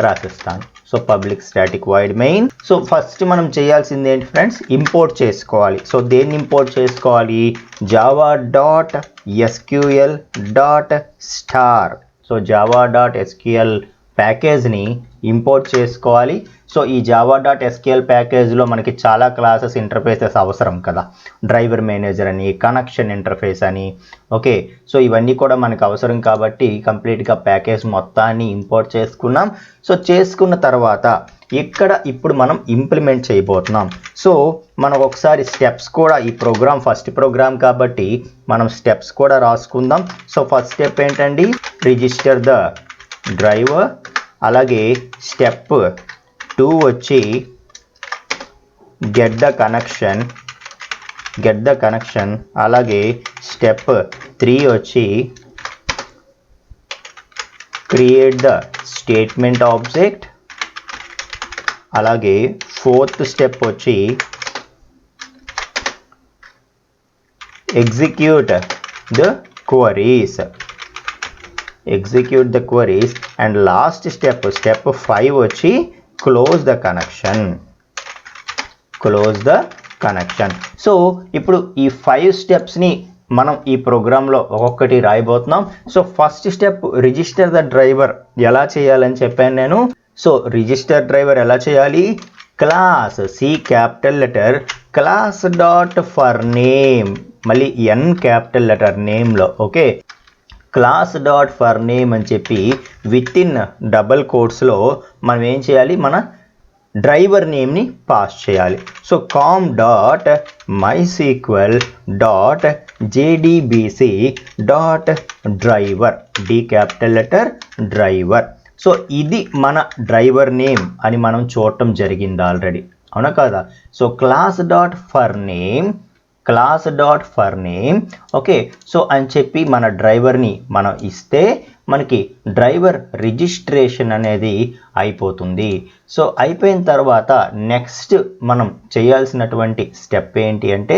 రాసిస్తాను. So public static void main. So first మనం చేయాల్సింది ఏంటి ఫ్రెండ్స్? ఇంపోర్ట్ చేసుకోవాలి. సో దేన్ని ఇంపోర్ట్ చేసుకోవాలి? java.sql.star. సో java.sql ప్యాకేజ్ని ఇంపోర్ట్ చేసుకోవాలి. సో ఈ java.sql ప్యాకేజ్లో మనకి చాలా క్లాసెస్ ఇంటర్ఫేసెస్ అవసరం కదా, డ్రైవర్ మేనేజర్ అని, కనెక్షన్ ఇంటర్ఫేస్ అని. ఓకే, సో ఇవన్నీ కూడా మనకు అవసరం కాబట్టి కంప్లీట్గా ప్యాకేజ్ మొత్తాన్ని ఇంపోర్ట్ చేసుకున్నాం. సో చేసుకున్న తర్వాత ఇక్కడ ఇప్పుడు మనం ఇంప్లిమెంట్ చేయబోతున్నాం. సో మనం ఒకసారి స్టెప్స్ కూడా, ఈ ప్రోగ్రామ్ ఫస్ట్ ప్రోగ్రామ్ కాబట్టి మనం స్టెప్స్ కూడా రాసుకుందాం. సో ఫస్ట్ స్టెప్ ఏంటండి, రిజిస్టర్ ద డ్రైవర్. అలాగే స్టెప్ 2 వచ్చి గెట్ ద కనెక్షన్. అలాగే స్టెప్ 3 వచ్చి క్రియేట్ ద స్టేట్మెంట్ ఆబ్జెక్ట్. అలాగే 4th స్టెప్ వచ్చి execute the queries. And last step 5 వచ్చి క్లోజ్ ద కనెక్షన్. సో ఇప్పుడు ఈ 5 స్టెప్స్ని మనం ఈ ప్రోగ్రాంలో ఒక్కొక్కటి రాయబోతున్నాం. So first step register the driver ఎలా చేయాలని చెప్పాను నేను. సో రిజిస్టర్ డ్రైవర్ ఎలా చేయాలి, class C capital letter class dot for name, మళ్ళీ ఎన్ క్యాపిటల్ లెటర్ నేమ్లో. Okay, class dot for name అని చెప్పి విత్ ఇన్ డబల్ కోట్స్లో మనం ఏం చేయాలి, మన డ్రైవర్ నేమ్ని పాస్ చేయాలి. So com dot mysql dot jdbc dot driver, D capital letter driver. So ఇది మన డ్రైవర్ నేమ్ అని మనం చూడటం జరిగింది ఆల్రెడీ, అవునా కదా. So class dot for name okay. So అని చెప్పి మన డ్రైవర్ని మనం ఇస్తే మనకి డ్రైవర్ రిజిస్ట్రేషన్ అనేది అయిపోతుంది. సో అయిపోయిన తర్వాత నెక్స్ట్ మనం చేయాల్సినటువంటి స్టెప్ ఏంటి అంటే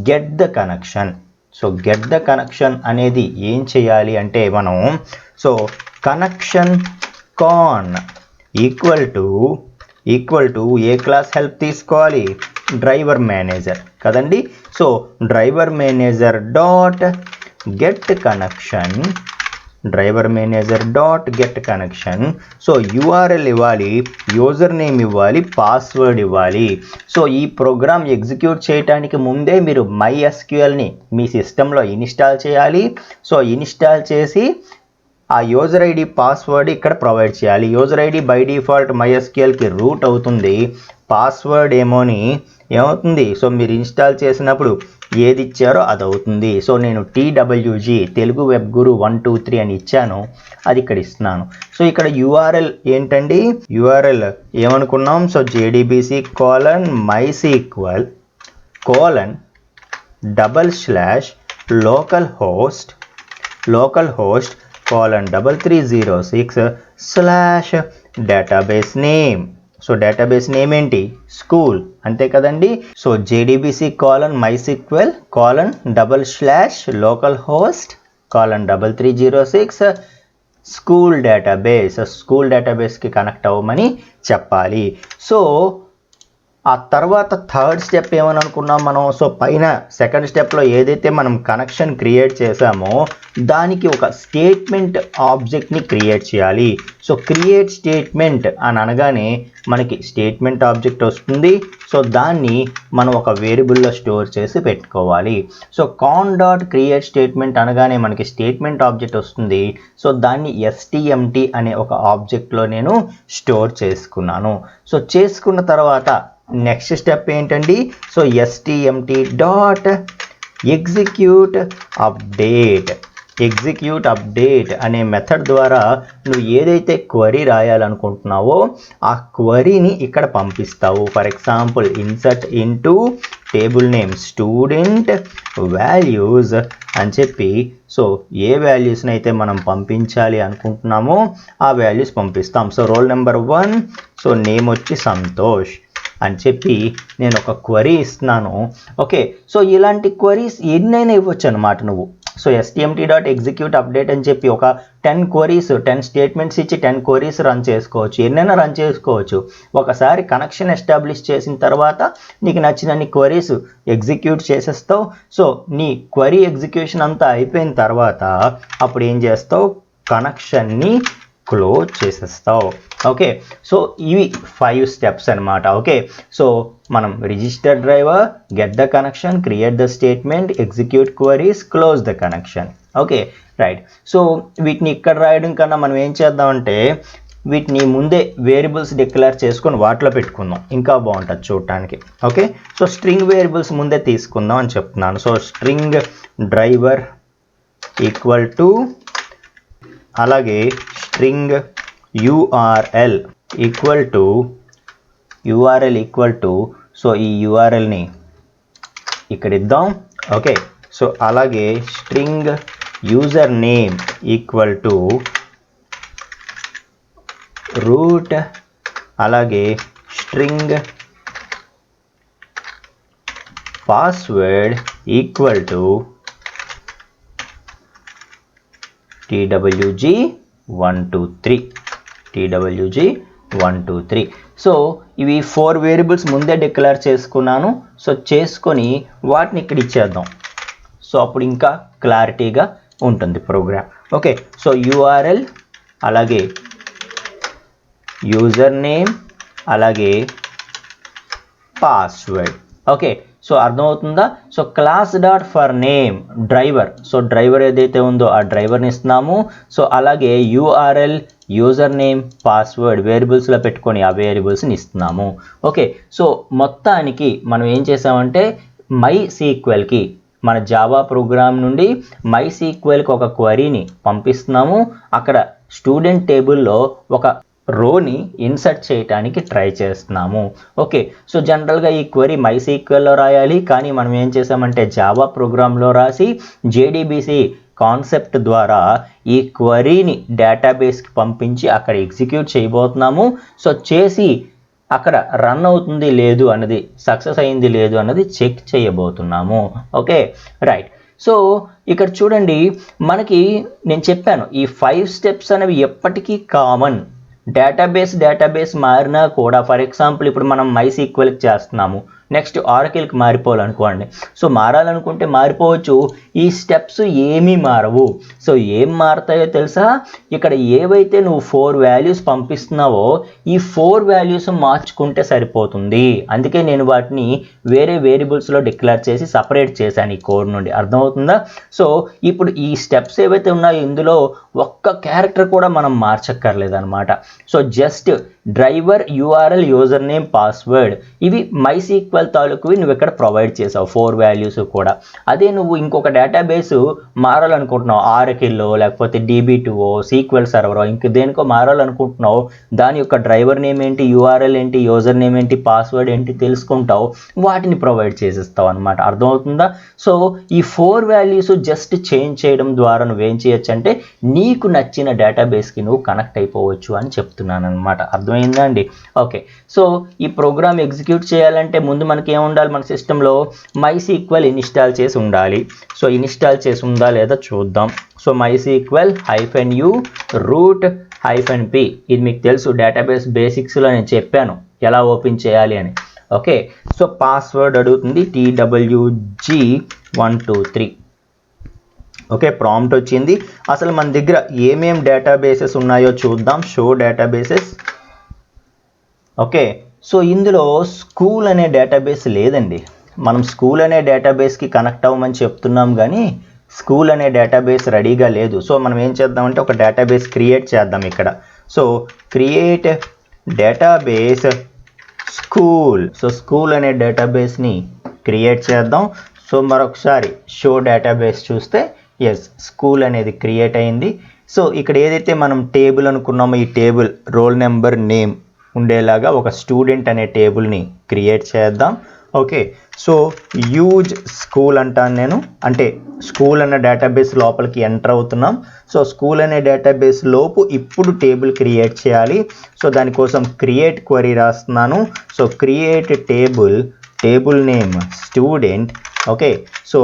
get the connection. So get the connection అనేది ఏం చేయాలి అంటే మనం, so connection con equal to ఏ క్లాస్ హెల్ప్ తీసుకోవాలి, డ్రైవర్ మేనేజర్ కదండి. So driver manager dot get connection. So URL ఇవ్వాలి, యూజర్ నేమ్ ఇవ్వాలి, పాస్వర్డ్ ఇవ్వాలి. సో ఈ ప్రోగ్రామ్ ఎగ్జిక్యూట్ చేయడానికి ముందే మీరు MySQLని మీ సిస్టంలో ఇన్స్టాల్ చేయాలి. సో ఇన్స్టాల్ చేసి ఆ యూజర్ ఐడి పాస్వర్డ్ ఇక్కడ ప్రొవైడ్ చేయాలి. యూజర్ ఐడి బై డిఫాల్ట్ MySQLకి రూట్ అవుతుంది, పాస్వర్డ్ ఏమవుతుంది, సో మీరు ఇన్స్టాల్ చేసినప్పుడు ఏది ఇచ్చారో అది అవుతుంది. సో నేను TWG తెలుగు వెబ్ గురు 123 అని ఇచ్చాను, అది ఇక్కడ ఇస్తున్నాను. సో ఇక్కడ యూఆర్ఎల్ ఏంటండి, యూఆర్ఎల్ ఏమనుకున్నాం, so JDBC:mysql: localhost 3306 /database name. So database name ఏంటి, స్కూల్, అంతే కదండి. సో JDBC:mysql: localhost 3306 స్కూల్ డేటాబేస్కి కనెక్ట్ అవ్వమని చెప్పాలి. సో ఆ తర్వాత థర్డ్ స్టెప్ ఏమని అనుకున్నాం మనం, సో పైన సెకండ్ స్టెప్లో ఏదైతే మనం కనెక్షన్ క్రియేట్ చేసామో దానికి ఒక స్టేట్మెంట్ ఆబ్జెక్ట్ని క్రియేట్ చేయాలి. సో క్రియేట్ స్టేట్మెంట్ అని అనగానే మనకి స్టేట్మెంట్ ఆబ్జెక్ట్ వస్తుంది. సో దాన్ని మనం ఒక వేరియబుల్లో స్టోర్ చేసి పెట్టుకోవాలి. So con dot create statement అనగానే మనకి స్టేట్మెంట్ ఆబ్జెక్ట్ వస్తుంది. సో దాన్ని STMT అనే ఒక ఆబ్జెక్ట్లో నేను స్టోర్ చేసుకున్నాను. సో చేసుకున్న తర్వాత నెక్స్ట్ స్టెప్ ఏంటండి, so STMT dot execute update అనే మెథడ్ ద్వారా నువ్వు ఏదైతే క్వరీ రాయాలనుకుంటున్నావో ఆ క్వరీని ఇక్కడ పంపిస్తావు. For example insert into table name student values అని చెప్పి, సో ఏ వాల్యూస్ని అయితే మనం పంపించాలి అనుకుంటున్నామో ఆ వాల్యూస్ పంపిస్తాం. So roll number 1, so name వచ్చి సంతోష్ అని చెప్పి నేను ఒక క్వరీ ఇస్తున్నాను. ఓకే, సో ఇలాంటి క్వరీస్ ఎన్నైనా ఇవ్వచ్చు అనమాట నువ్వు. So STMT dot execute update అని చెప్పి ఒక 10 క్వరీస్ 10 స్టేట్మెంట్స్ ఇచ్చి 10 క్వరీస్ రన్ చేసుకోవచ్చు, ఎన్నైనా రన్ చేసుకోవచ్చు. ఒకసారి కనెక్షన్ ఎస్టాబ్లిష్ చేసిన తర్వాత నీకు నచ్చినన్ని క్వరీస్ ఎగ్జిక్యూట్ చేసేస్తావు. సో నీ క్వరీ ఎగ్జిక్యూషన్ అంతా అయిపోయిన తర్వాత అప్పుడు ఏం చేస్తావు, కనెక్షన్ని క్లోజ్ చేసేస్తావు. ఓకే, సో ఇవి 5 స్టెప్స్ అనమాట. ఓకే, సో మనం register driver, get the connection, create the statement, execute queries, close the connection. Okay right. So వీటిని ఇక్కడ రాయడం కన్నా మనం ఏం చేద్దామంటే వీటిని ముందే వేరియబుల్స్ డిక్లేర్ చేసుకొని వాటిలో పెట్టుకుందాం, ఇంకా బాగుంటుంది చూడటానికి. ఓకే, సో స్ట్రింగ్ వేరియబుల్స్ ముందే తీసుకుందాం అని చెప్తున్నాను. So string driver equal to, అలాగే string URL equal to so ఈ URLని ఇక్కడ ఇద్దాం. ఓకే, సో అలాగే string user name equal to root, అలాగే string password equal to TWG123. So ఇవి 4 వేరియబుల్స్ ముందే డిక్లేర్ చేసుకున్నాను. సో చేసుకొని వాటిని ఇక్కడ ఇచ్చేద్దాం. సో అప్పుడు ఇంకా క్లారిటీగా ఉంటుంది ప్రోగ్రామ్. ఓకే, సో URL, అలాగే యూజర్ నేమ్, అలాగే పాస్వర్డ్. ఓకే, సో అర్థమవుతుందా? So class dot for name driver, so driver ఏదైతే ఉందో ఆ డ్రైవర్ని ఇస్తున్నాము. సో అలాగే URL, యూజర్ నేమ్, పాస్వర్డ్ వేరియబుల్స్లో పెట్టుకొని ఆ వేరియబుల్స్ని ఇస్తున్నాము. ఓకే, సో మొత్తానికి మనం ఏం చేసామంటే MySQLకి, మన జావా ప్రోగ్రామ్ నుండి MySQLకి ఒక క్వరీని పంపిస్తున్నాము. అక్కడ స్టూడెంట్ టేబుల్లో ఒక రోని ఇన్సర్ట్ చేయడానికి ట్రై చేస్తున్నాము. ఓకే, సో జనరల్గా ఈ క్వరీ MySQLలో రాయాలి, కానీ మనం ఏం చేసామంటే జావా ప్రోగ్రాంలో రాసి JDBC కాన్సెప్ట్ ద్వారా ఈ క్వరీని డేటాబేస్కి పంపించి అక్కడ ఎగ్జిక్యూట్ చేయబోతున్నాము. సో చేసి అక్కడ రన్ అవుతుంది లేదు అన్నది, సక్సెస్ అయింది లేదు అన్నది చెక్ చేయబోతున్నాము. Okay right. సో ఇక్కడ చూడండి, మనకి నేను చెప్పాను ఈ 5 స్టెప్స్ అనేవి ఎప్పటికీ కామన్. డేటాబేస్ మారినా కూడా, ఫర్ ఎగ్జాంపుల్ ఇప్పుడు మనం MySQLకి చేస్తున్నాము, నెక్స్ట్ ఆరకిల్కి మారిపోవాలనుకోండి. సో మారాలనుకుంటే మారిపోవచ్చు, ఈ స్టెప్స్ ఏమీ మారవు. సో ఏం మారుతాయో తెలుసా? ఇక్కడ ఏవైతే నువ్వు 4 వాల్యూస్ పంపిస్తున్నావో ఈ 4 వాల్యూస్ మార్చుకుంటే సరిపోతుంది. అందుకే నేను వాటిని వేరే వేరియబుల్స్లో డిక్లేర్ చేసి సపరేట్ చేశాను ఈ కోడ్ నుండి. అర్థమవుతుందా? సో ఇప్పుడు ఈ స్టెప్స్ ఏవైతే ఉన్నాయో ఇందులో ఒక్క క్యారెక్టర్ కూడా మనం మార్చక్కర్లేదన్నమాట. So just driver, URL, user name, password ఇవి MySQL తాలూకువి నువ్వు ఇక్కడ ప్రొవైడ్ చేసావు 4 వాల్యూస్ కూడా. అదే నువ్వు ఇంకొక డేటాబేస్ మారాలనుకుంటున్నావు, ఆరకిల్లో లేకపోతే DB2 SQL సర్వర్ ఇంక దేనికో మారాలనుకుంటున్నావు, దాని యొక్క డ్రైవర్ నేమ్ ఏంటి, URL ఏంటి, యూజర్ నేమ్ ఏంటి, పాస్వర్డ్ ఏంటి తెలుసుకుంటావు, వాటిని ప్రొవైడ్ చేసిస్తావు అనమాట. అర్థమవుతుందా? సో ఈ 4 వాల్యూస్ జస్ట్ చేంజ్ చేయడం ద్వారా నువ్వేం చేయొచ్చు అంటే నీకు నచ్చిన డేటాబేస్కి నువ్వు కనెక్ట్ అయిపోవచ్చు అని చెప్తున్నాను అనమాట. అర్థమైందా అండి? ఓకే, సో ఈ ప్రోగ్రామ్ ఎగ్జిక్యూట్ చేయాలంటే ముందు మనకి ఏముండాలి, మన సిస్టంలో MySQL ఇన్స్టాల్ చేసి ఉండాలి. సో ఇన్స్టాల్ చేసి ఉందా లేదా చూద్దాం. So MySQL -u root -p, ఇది మీకు తెలుసు, డేటాబేస్ బేసిక్స్లో నేను చెప్పాను ఎలా ఓపెన్ చేయాలి అని. ఓకే, సో పాస్వర్డ్ అడుగుతుంది TWG123. ఓకే, ప్రాంప్ట్ వచ్చింది. అసలు మన దగ్గర ఏమేం డేటాబేసెస్ ఉన్నాయో చూద్దాం. Show databases. ఓకే, సో ఇందులో స్కూల్ అనే డేటాబేస్ లేదండి. మనం స్కూల్ అనే డేటాబేస్కి కనెక్ట్ అవ్వమని చెప్తున్నాం, కానీ స్కూల్ అనే డేటాబేస్ రెడీగా లేదు. సో మనం ఏం చేద్దామంటే ఒక డేటాబేస్ క్రియేట్ చేద్దాం ఇక్కడ. So create database school. So school అనే డేటాబేస్ని క్రియేట్ చేద్దాం. సో మరొకసారి షో డేటాబేస్ చూస్తే ఎస్, స్కూల్ అనేది క్రియేట్ అయింది. సో ఇక్కడ ఏదైతే మనం టేబుల్ అనుకున్నామో ఈ టేబుల్ రోల్ నెంబర్ నేమ్ ఉండేలాగా ఒక స్టూడెంట్ అనే టేబుల్ని క్రియేట్ చేద్దాం. ఓకే, సో యూజ్ స్కూల్ అంటాను నేను, అంటే స్కూల్ అనే డేటాబేస్ లోపలికి ఎంటర్ అవుతున్నాం. సో స్కూల్ అనే డేటాబేస్ లోపు ఇప్పుడు టేబుల్ క్రియేట్ చేయాలి. సో దానికోసం క్రియేట్ క్వరీ రాస్తున్నాను. So create table name student. Okay, so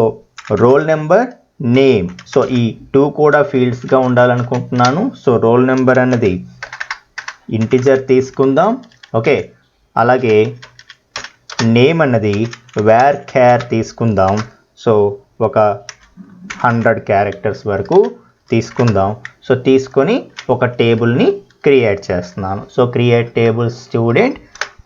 roll number, name, so ఈ 2 కూడా ఫీల్డ్స్గా ఉండాలనుకుంటున్నాను. సో రోల్ నెంబర్ అన్నది ఇంటిజర్ తీసుకుందాం. ఓకే, అలాగే నేమ్ అన్నది var తీసుకుందాం. సో ఒక 100 క్యారెక్టర్స్ వరకు తీసుకుందాం. సో తీసుకొని ఒక టేబుల్ని క్రియేట్ చేస్తున్నాను. So create table student.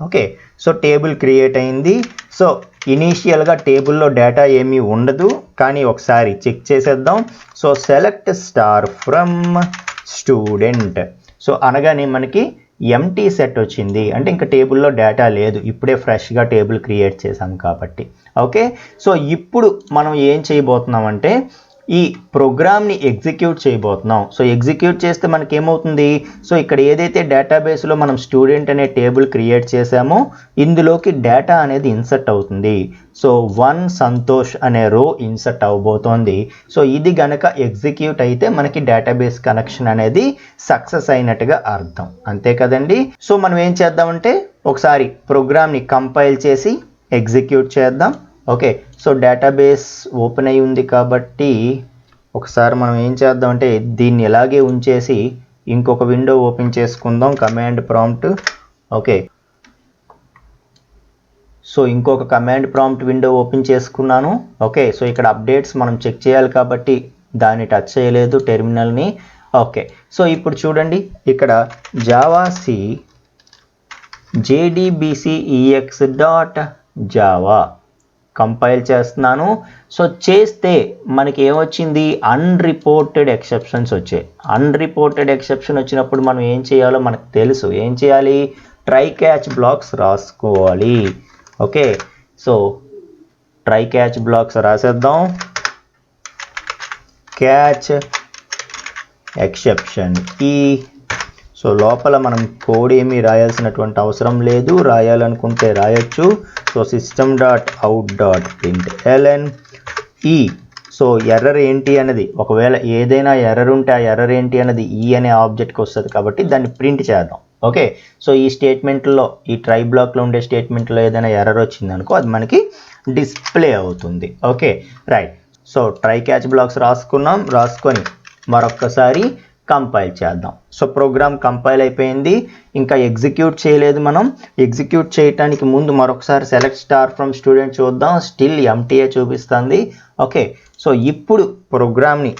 Okay, so table create అయింది. సో ఇనీషియల్గా టేబుల్లో డేటా ఏమీ ఉండదు, కానీ ఒకసారి చెక్ చేసేద్దాం. So select star from student. So అనగానే మనకి ఎంటీ సెట్ వచ్చింది, అంటే ఇంకా టేబుల్లో డేటా లేదు, ఇప్పుడే ఫ్రెష్గా టేబుల్ క్రియేట్ చేసాం కాబట్టి. ఓకే, సో ఇప్పుడు మనం ఏం చేయబోతున్నాం అంటే ఈ ప్రోగ్రామ్ని ఎగ్జిక్యూట్ చేయబోతున్నాం. సో ఎగ్జిక్యూట్ చేస్తే మనకి ఏమవుతుంది, సో ఇక్కడ ఏదైతే డేటాబేస్లో మనం స్టూడెంట్ అనే టేబుల్ క్రియేట్ చేసామో ఇందులోకి డేటా అనేది ఇన్సర్ట్ అవుతుంది. సో 1 సంతోష్ అనే రో ఇన్సర్ట్ అవ్వబోతోంది. సో ఇది గనక ఎగ్జిక్యూట్ అయితే మనకి డేటాబేస్ కనెక్షన్ అనేది సక్సెస్ అయినట్టుగా అర్థం, అంతే కదండి. సో మనం ఏం చేద్దామంటే ఒకసారి ప్రోగ్రామ్ని కంపైల్ చేసి ఎగ్జిక్యూట్ చేద్దాం. ఓకే, సో డేటాబేస్ ఓపెన్ అయి ఉంది కాబట్టి ఒకసారి మనం ఏం చేద్దామంటే దీన్ని ఇలాగే ఉంచేసి ఇంకొక విండో ఓపెన్ చేసుకుందాం, కమాండ్ ప్రాంప్ట్. ఓకే, సో ఇంకొక కమాండ్ ప్రాంప్ట్ విండో ఓపెన్ చేసుకున్నాను. ఓకే, సో ఇక్కడ అప్డేట్స్ మనం చెక్ చేయాలి కాబట్టి దాన్ని టచ్ చేయలేదు టెర్మినల్ని. ఓకే, సో ఇప్పుడు చూడండి ఇక్కడ జావాc jdbcex.java కంపైల్ చేస్తున్నాను. సో చేస్తే మనకి ఏమొచ్చింది, అన్రిపోర్టెడ్ ఎక్సెప్షన్స్ వచ్చాయి. అన్రిపోర్టెడ్ ఎక్సెప్షన్ వచ్చినప్పుడు మనం ఏం చేయాలో మనకు తెలుసు. ఏం చేయాలి, ట్రై క్యాచ్ బ్లాక్స్ రాసుకోవాలి. Okay, so try catch blocks రాసేద్దాం. Catch exception e. సో లోపల మనం కోడ్ ఏమీ రాయాల్సినటువంటి అవసరం లేదు, రాయాలనుకుంటే రాయొచ్చు. సో system.out.println ఈ. సో ఎర్రర్ ఏంటి అన్నది, ఒకవేళ ఏదైనా ఎర్రర్ ఉంటే ఆ ఎర్రర్ ఏంటి అన్నది ఈ అనే ఆబ్జెక్ట్కి వస్తుంది కాబట్టి దాన్ని ప్రింట్ చేద్దాం. ఓకే, సో ఈ స్టేట్మెంట్లో ఈ ట్రై బ్లాక్లో ఉండే స్టేట్మెంట్లో ఏదైనా ఎర్రర్ వచ్చిందనుకో అది మనకి డిస్ప్లే అవుతుంది. Okay right. So try catch blocks రాసుకొని మరొక్కసారి కంపైల్ చేద్దాం. సో ప్రోగ్రామ్ కంపైల్ అయిపోయింది, ఇంకా ఎగ్జిక్యూట్ చేయలేదు. మనం ఎగ్జిక్యూట్ చేయడానికి ముందు మరొకసారి సెలెక్ట్ స్టార్ ఫ్రమ్ స్టూడెంట్ చూద్దాం, స్టిల్ ఎంటీఏ చూపిస్తుంది. ఓకే, సో ఇప్పుడు ప్రోగ్రామ్ని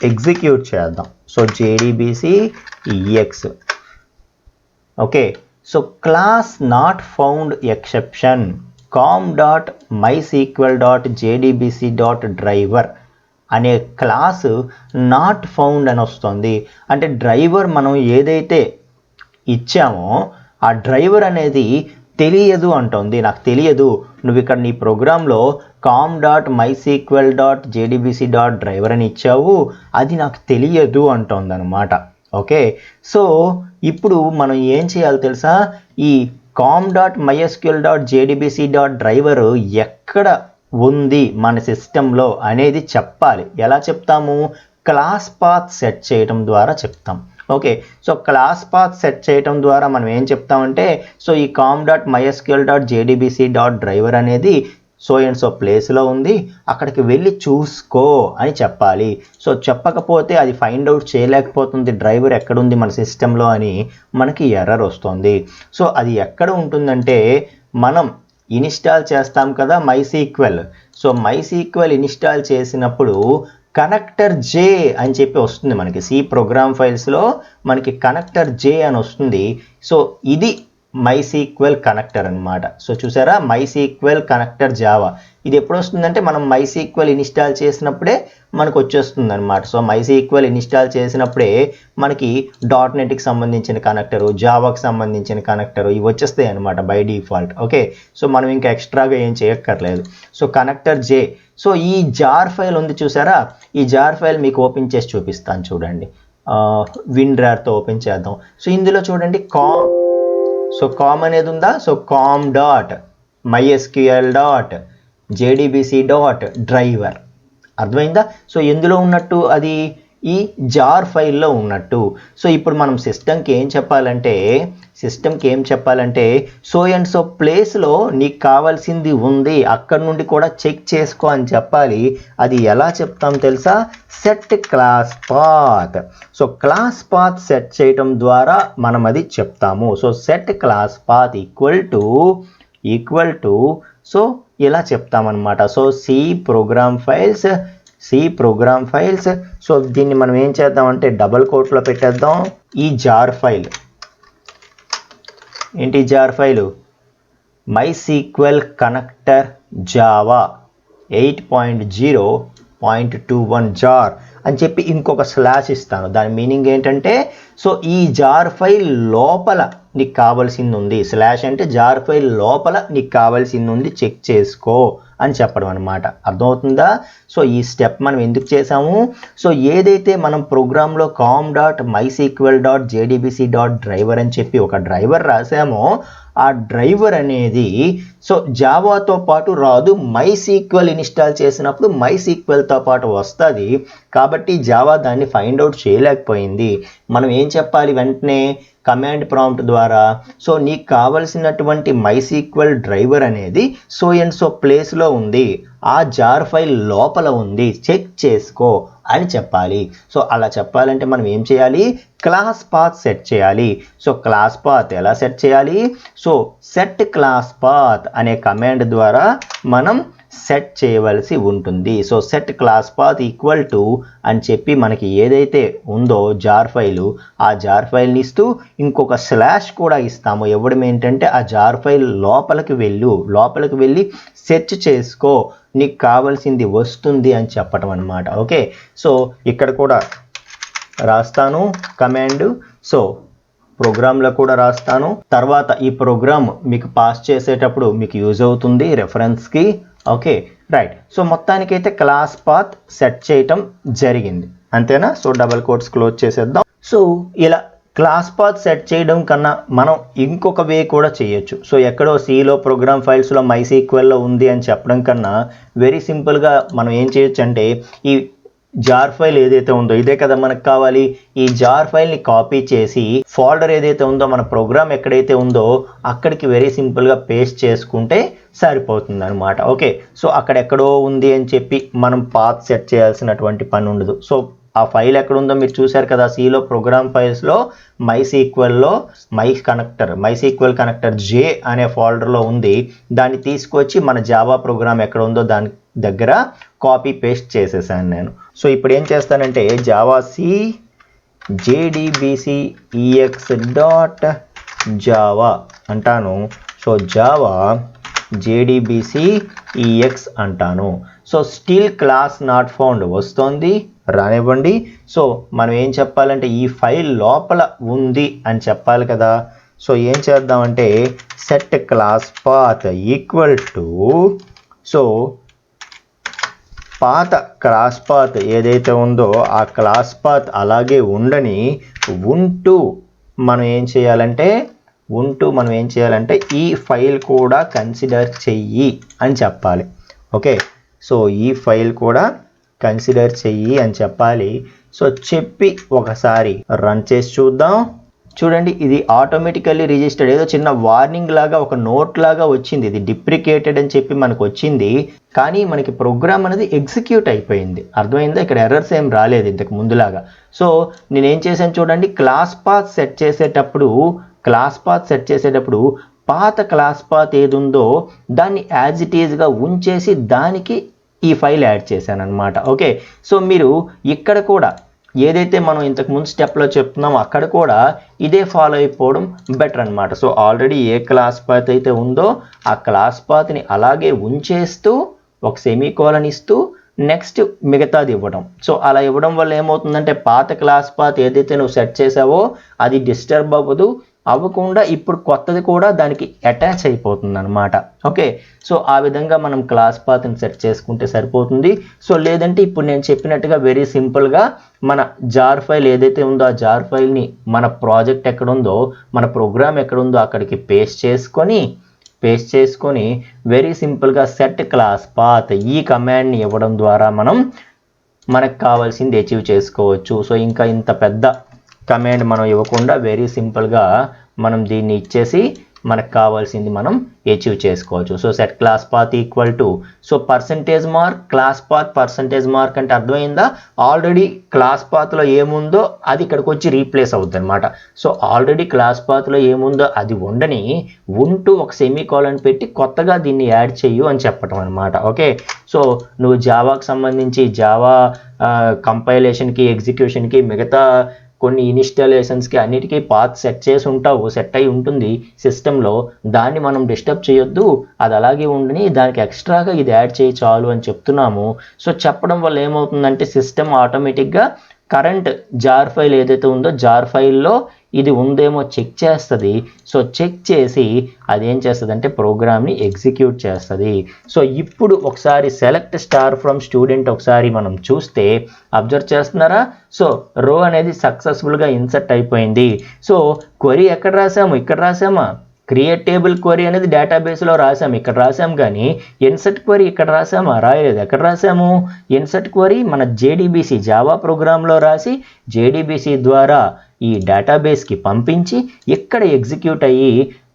ఎగ్జిక్యూట్ చేద్దాం. So jdbcex. Okay, so class not found exception com.mysql.jdbc.driver అనే క్లాసు నాట్ ఫౌండ్ అని వస్తుంది. అంటే డ్రైవర్ మనం ఏదైతే ఇచ్చామో ఆ డ్రైవర్ అనేది తెలియదు అంటుంది. నాకు తెలియదు, నువ్వు ఇక్కడ నీ ప్రోగ్రాంలో com.mysql.jdbc.driver అని ఇచ్చావు, అది నాకు తెలియదు అంటుంది అనమాట. ఓకే, సో ఇప్పుడు మనం ఏం చేయాలి తెలుసా, ఈ com.mysql.jdbc.driver ఎక్కడ ఉంది మన సిస్టంలో అనేది చెప్పాలి. ఎలా చెప్తాము, క్లాస్ పాత్ సెట్ చేయడం ద్వారా చెప్తాం. Okay, so class path set చేయడం ద్వారా మనం ఏం చెప్తామంటే, సో ఈ com.mysql.jdbc.driver అనేది సో అండ్ సో ప్లేస్లో ఉంది, అక్కడికి వెళ్ళి చూసుకో అని చెప్పాలి. సో చెప్పకపోతే అది ఫైండ్ అవుట్ చేయలేకపోతుంది డ్రైవర్ ఎక్కడుంది మన సిస్టంలో అని మనకి ఎర్రర్ వస్తుంది. సో అది ఎక్కడ ఉంటుందంటే మనం ఇన్స్టాల్ చేస్తాం కదా MySQL. సో MySQL ఇన్స్టాల్ చేసినప్పుడు కనెక్టర్ జే అని చెప్పి వస్తుంది మనకి. సి ప్రోగ్రామ్ ఫైల్స్లో మనకి కనెక్టర్ జే అని వస్తుంది. సో ఇది MySQL కనెక్టర్ అనమాట. సో చూసారా, MySQL కనెక్టర్ జావా. ఇది ఎప్పుడు వస్తుందంటే మనం MySQL ఇన్స్టాల్ చేసినప్పుడే మనకు వచ్చేస్తుంది అనమాట. సో MySQL ఇన్స్టాల్ చేసినప్పుడే మనకి .NETకి సంబంధించిన కనెక్టరు, జావాకి సంబంధించిన కనెక్టరు ఇవి వచ్చేస్తాయి అనమాట బై డిఫాల్ట్. ఓకే, సో మనం ఇంకా ఎక్స్ట్రాగా ఏం చేయక్కర్లేదు. సో కనెక్టర్ జే. సో ఈ జార్ ఫైల్ ఉంది చూసారా, ఈ జార్ ఫైల్ మీకు ఓపెన్ చేసి చూపిస్తాను చూడండి. విండ్రార్తో ఓపెన్ చేద్దాం. సో ఇందులో చూడండి కామ్ అనేది ఉందా. సో com.mysql.jdbc.driver అర్థమైందా. సో ఎందులో ఉన్నట్టు, అది ఈ జార్ ఫైల్లో ఉన్నట్టు. సో ఇప్పుడు మనం సిస్టమ్కి ఏం చెప్పాలంటే సో అండ్ సో ప్లేస్లో నీకు కావాల్సింది ఉంది, అక్కడ నుండి కూడా చెక్ చేసుకో అని చెప్పాలి. అది ఎలా చెప్తాం తెలుసా, set class path. So class path set చేయటం ద్వారా మనం అది చెప్తాము. So set class path equal to so ఇలా చెప్తామన్నమాట. So C program files C program files. So దీన్ని మనం ఏం చేద్దామంటే డబల్ కోట్లో పెట్టేద్దాం. ఈ జార్ ఫైల్ ఏంటి? Jar file MySQL connector java 8.0.21 jar అని చెప్పి ఇంకొక స్లాష్ ఇస్తాను. దాని మీనింగ్ ఏంటంటే సో ఈ జార్ ఫైల్ లోపల నీకు కావాల్సింది ఉంది. స్లాష్ అంటే జార్ ఫైల్ లోపల నీకు కావాల్సింది ఉంది, చెక్ చేసుకో అని చెప్పడం అనమాట. అర్థమవుతుందా? సో ఈ స్టెప్ మనం ఎందుకు చేసాము? సో ఏదైతే మనం ప్రోగ్రాంలో com.mysql.jdbc.driver అని చెప్పి ఒక డ్రైవర్ రాసామో ఆ డ్రైవర్ అనేది సో జావాతో పాటు రాదు. MySQL ఇన్స్టాల్ చేసినప్పుడు MySQLతో పాటు వస్తుంది. కాబట్టి జావా దాన్ని ఫైండ్ అవుట్ చేయలేకపోయింది. మనం ఏం చెప్పాలి? వెంటనే కమాండ్ ప్రాంప్ట్ ద్వారా సో నీకు కావలసినటువంటి MySQL డ్రైవర్ అనేది సో అండ్ సో ప్లేస్లో ఉంది, ఆ జార్ ఫైల్ లోపల ఉంది, చెక్ చేసుకో అని చెప్పాలి. సో అలా చెప్పాలంటే మనం ఏం చేయాలి? క్లాస్ పాత్ సెట్ చేయాలి. సో క్లాస్ పాత్ ఎలా సెట్ చేయాలి? సో సెట్ క్లాస్ పాత్ అనే కమాండ్ ద్వారా మనం సెట్ చేయవలసి ఉంటుంది. So set class path equal to అని చెప్పి మనకి ఏదైతే ఉందో జార్ ఫైలు, ఆ జార్ ఫైల్ని ఇస్తూ ఇంకొక స్లాష్ కూడా ఇస్తాము. ఇవ్వడం ఏంటంటే ఆ జార్ ఫైల్ లోపలికి వెళ్ళి సెర్చ్ చేసుకో, నీకు కావాల్సింది వస్తుంది అని చెప్పటం అనమాట. ఓకే, సో ఇక్కడ కూడా రాస్తాను కమాండ్. సో ప్రోగ్రాంలో కూడా రాస్తాను. తర్వాత ఈ ప్రోగ్రామ్ మీకు పాస్ చేసేటప్పుడు మీకు యూజ్ అవుతుంది రెఫరెన్స్కి. Okay right. సో మొత్తానికైతే క్లాస్ పాత్ సెట్ చేయటం జరిగింది, అంతేనా? సో డబల్ కోట్స్ క్లోజ్ చేసేద్దాం. సో ఇలా క్లాస్ పాత్ సెట్ చేయడం కన్నా మనం ఇంకొక వే కూడా చేయొచ్చు. సో ఎక్కడో సిలో ప్రోగ్రామ్ ఫైల్స్లో MySQLలో ఉంది అని చెప్పడం కన్నా వెరీ సింపుల్గా మనం ఏం చేయొచ్చు అంటే ఈ జార్ ఫైల్ ఏదైతే ఉందో ఇదే కదా మనకు కావాలి. ఈ జార్ ఫైల్ని కాపీ చేసి ఫోల్డర్ ఏదైతే ఉందో మన ప్రోగ్రామ్ ఎక్కడైతే ఉందో అక్కడికి వెరీ సింపుల్గా పేస్ట్ చేసుకుంటే సరిపోతుంది అనమాట. ఓకే, సో అక్కడెక్కడో ఉంది అని చెప్పి మనం పాత్ సెట్ చేయాల్సినటువంటి పని ఉండదు. సో ఆ ఫైల్ ఎక్కడుందో మీరు చూశారు కదా, సిలో ప్రోగ్రామ్ ఫైల్స్లో MySQLలో MySQL కనెక్టర్ జే అనే ఫోల్డర్లో ఉంది. దాన్ని తీసుకొచ్చి మన జావా ప్రోగ్రామ్ ఎక్కడ ఉందో దాని దగ్గర కాపీ పేస్ట్ చేసేసాను నేను. సో ఇప్పుడు ఏం చేస్తానంటే జావా సి jdbcex.java అంటాను. సో జావా jdbcex అంటాను. So still class not found వస్తుంది, రానివ్వండి. సో మనం ఏం చెప్పాలంటే ఈ ఫైల్ లోపల ఉంది అని చెప్పాలి కదా. సో ఏం చేద్దామంటే set class path equal to so పాత క్లాస్ పాత్ ఏదైతే ఉందో ఆ క్లాస్ పాత్ అలాగే ఉండని ఉంటూ మనం ఏం చేయాలంటే ఈ ఫైల్ కూడా కన్సిడర్ చెయ్యి అని చెప్పాలి. ఓకే, సో ఈ ఫైల్ కూడా కన్సిడర్ చెయ్యి అని చెప్పాలి. సో చెప్పి ఒకసారి రన్ చేసి చూద్దాం. చూడండి, ఇది ఆటోమేటికల్లీ రిజిస్టర్డ్. ఏదో చిన్న వార్నింగ్ లాగా ఒక నోట్ లాగా వచ్చింది, ఇది డిప్రికేటెడ్ అని చెప్పి మనకు వచ్చింది. కానీ మనకి ప్రోగ్రామ్ అనేది ఎగ్జిక్యూట్ అయిపోయింది. అర్థమైందా? ఇక్కడ ఎర్రర్స్ ఏం రాలేదు ఇంతకు ముందులాగా. సో నేనేం చేశాను చూడండి, క్లాస్ పాత్ సెట్ చేసేటప్పుడు పాత క్లాస్ పాత్ ఏది ఉందో దాన్ని యాజ్ ఇట్ ఈజ్గా ఉంచేసి దానికి ఈ ఫైల్ యాడ్ చేశాను అనమాట. ఓకే, సో మీరు ఇక్కడ కూడా ఏదైతే మనం ఇంతకు ముందు స్టెప్లో చెప్తున్నామో అక్కడ కూడా ఇదే ఫాలో అయిపోవడం బెటర్ అనమాట. సో ఆల్రెడీ ఏ క్లాస్ పాత్ అయితే ఉందో ఆ క్లాస్ పాత్ని అలాగే ఉంచేస్తూ ఒక సెమీకోలన్ ఇస్తూ నెక్స్ట్ మిగతాది ఇవ్వడం. సో అలా ఇవ్వడం వల్ల ఏమవుతుందంటే పాత క్లాస్ పాత్ ఏదైతే నువ్వు సెట్ చేసావో అది డిస్టర్బ్ అవ్వకుండా ఇప్పుడు కొత్తది కూడా దానికి అటాచ్ అయిపోతుంది అనమాట. ఓకే, సో ఆ విధంగా మనం క్లాస్ పాత్ని సెట్ చేసుకుంటే సరిపోతుంది. సో లేదంటే ఇప్పుడు నేను చెప్పినట్టుగా వెరీ సింపుల్గా మన జార్ ఫైల్ ఏదైతే ఉందో ఆ జార్ ఫైల్ని మన ప్రాజెక్ట్ ఎక్కడుందో మన ప్రోగ్రామ్ ఎక్కడుందో అక్కడికి పేస్ట్ చేసుకొని వెరీ సింపుల్గా సెట్ క్లాస్ పాత్ ఈ కమాండ్ని ఇవ్వడం ద్వారా మనకు కావాల్సింది అచీవ్ చేసుకోవచ్చు. సో ఇంకా ఇంత పెద్ద కమాండ్ మనం ఇవ్వకుండా వెరీ సింపుల్గా మనం దీన్ని ఇచ్చేసి మనకు కావాల్సింది మనం అచీవ్ చేసుకోవచ్చు. So set class path equal to, so percentage mark class path percentage mark అంటే అర్థమైందా, ఆల్రెడీ క్లాస్ పాత్లో ఏముందో అది ఇక్కడికి వచ్చి రీప్లేస్ అవుతుంది అనమాట. సో ఆల్రెడీ క్లాస్ పాత్లో ఏముందో అది ఉండని, ఉంటూ ఒక సెమీకోలన్ పెట్టి కొత్తగా దీన్ని యాడ్ చెయ్యు అని చెప్పటం అనమాట. ఓకే, సో నువ్వు జావాకి సంబంధించి జావా కంపైలేషన్కి ఎగ్జిక్యూషన్కి మిగతా కొన్ని ఇన్స్టాలేషన్స్కి అన్నిటికీ పాత్ సెట్ చేసి ఉంటావు, సెట్ అయి ఉంటుంది సిస్టంలో, దాన్ని మనం డిస్టర్బ్ చేయొద్దు, అది అలాగే ఉండని, దానికి ఎక్స్ట్రాగా ఇది యాడ్ చేయి చాలు అని చెప్తున్నాము. సో చెప్పడం వల్ల ఏమవుతుందంటే సిస్టమ్ ఆటోమేటిక్గా కరెంట్ జార్ ఫైల్ ఏదైతే ఉందో జార్ ఫైల్లో ఇది ఉందేమో చెక్ చేస్తుంది. సో చెక్ చేసి అదేం చేస్తుంది అంటే ప్రోగ్రామ్ని ఎగ్జిక్యూట్ చేస్తుంది. సో ఇప్పుడు ఒకసారి సెలెక్ట్ స్టార్ ఫ్రమ్ స్టూడెంట్ ఒకసారి మనం చూస్తే అబ్జర్వ్ చేస్తున్నారా, సో రో అనేది సక్సెస్ఫుల్గా ఇన్సర్ట్ అయిపోయింది. సో క్వరీ ఎక్కడ రాసాము, ఇక్కడ రాసామా, క్రియేట్ టేబుల్ క్వరీ అనేది డేటాబేస్లో రాసాము, ఇక్కడ రాసాము, కానీ ఇన్సర్ట్ క్వరీ ఇక్కడ రాసామా, రాయలేదు. ఎక్కడ రాసాము, ఇన్సర్ట్ క్వరీ మన జేడీబీసీ జావా ప్రోగ్రాంలో రాసి జేడీబీసీ ద్వారా ఈ డేటాబేస్కి పంపించి ఇక్కడ ఎగ్జిక్యూట్ అయ్యి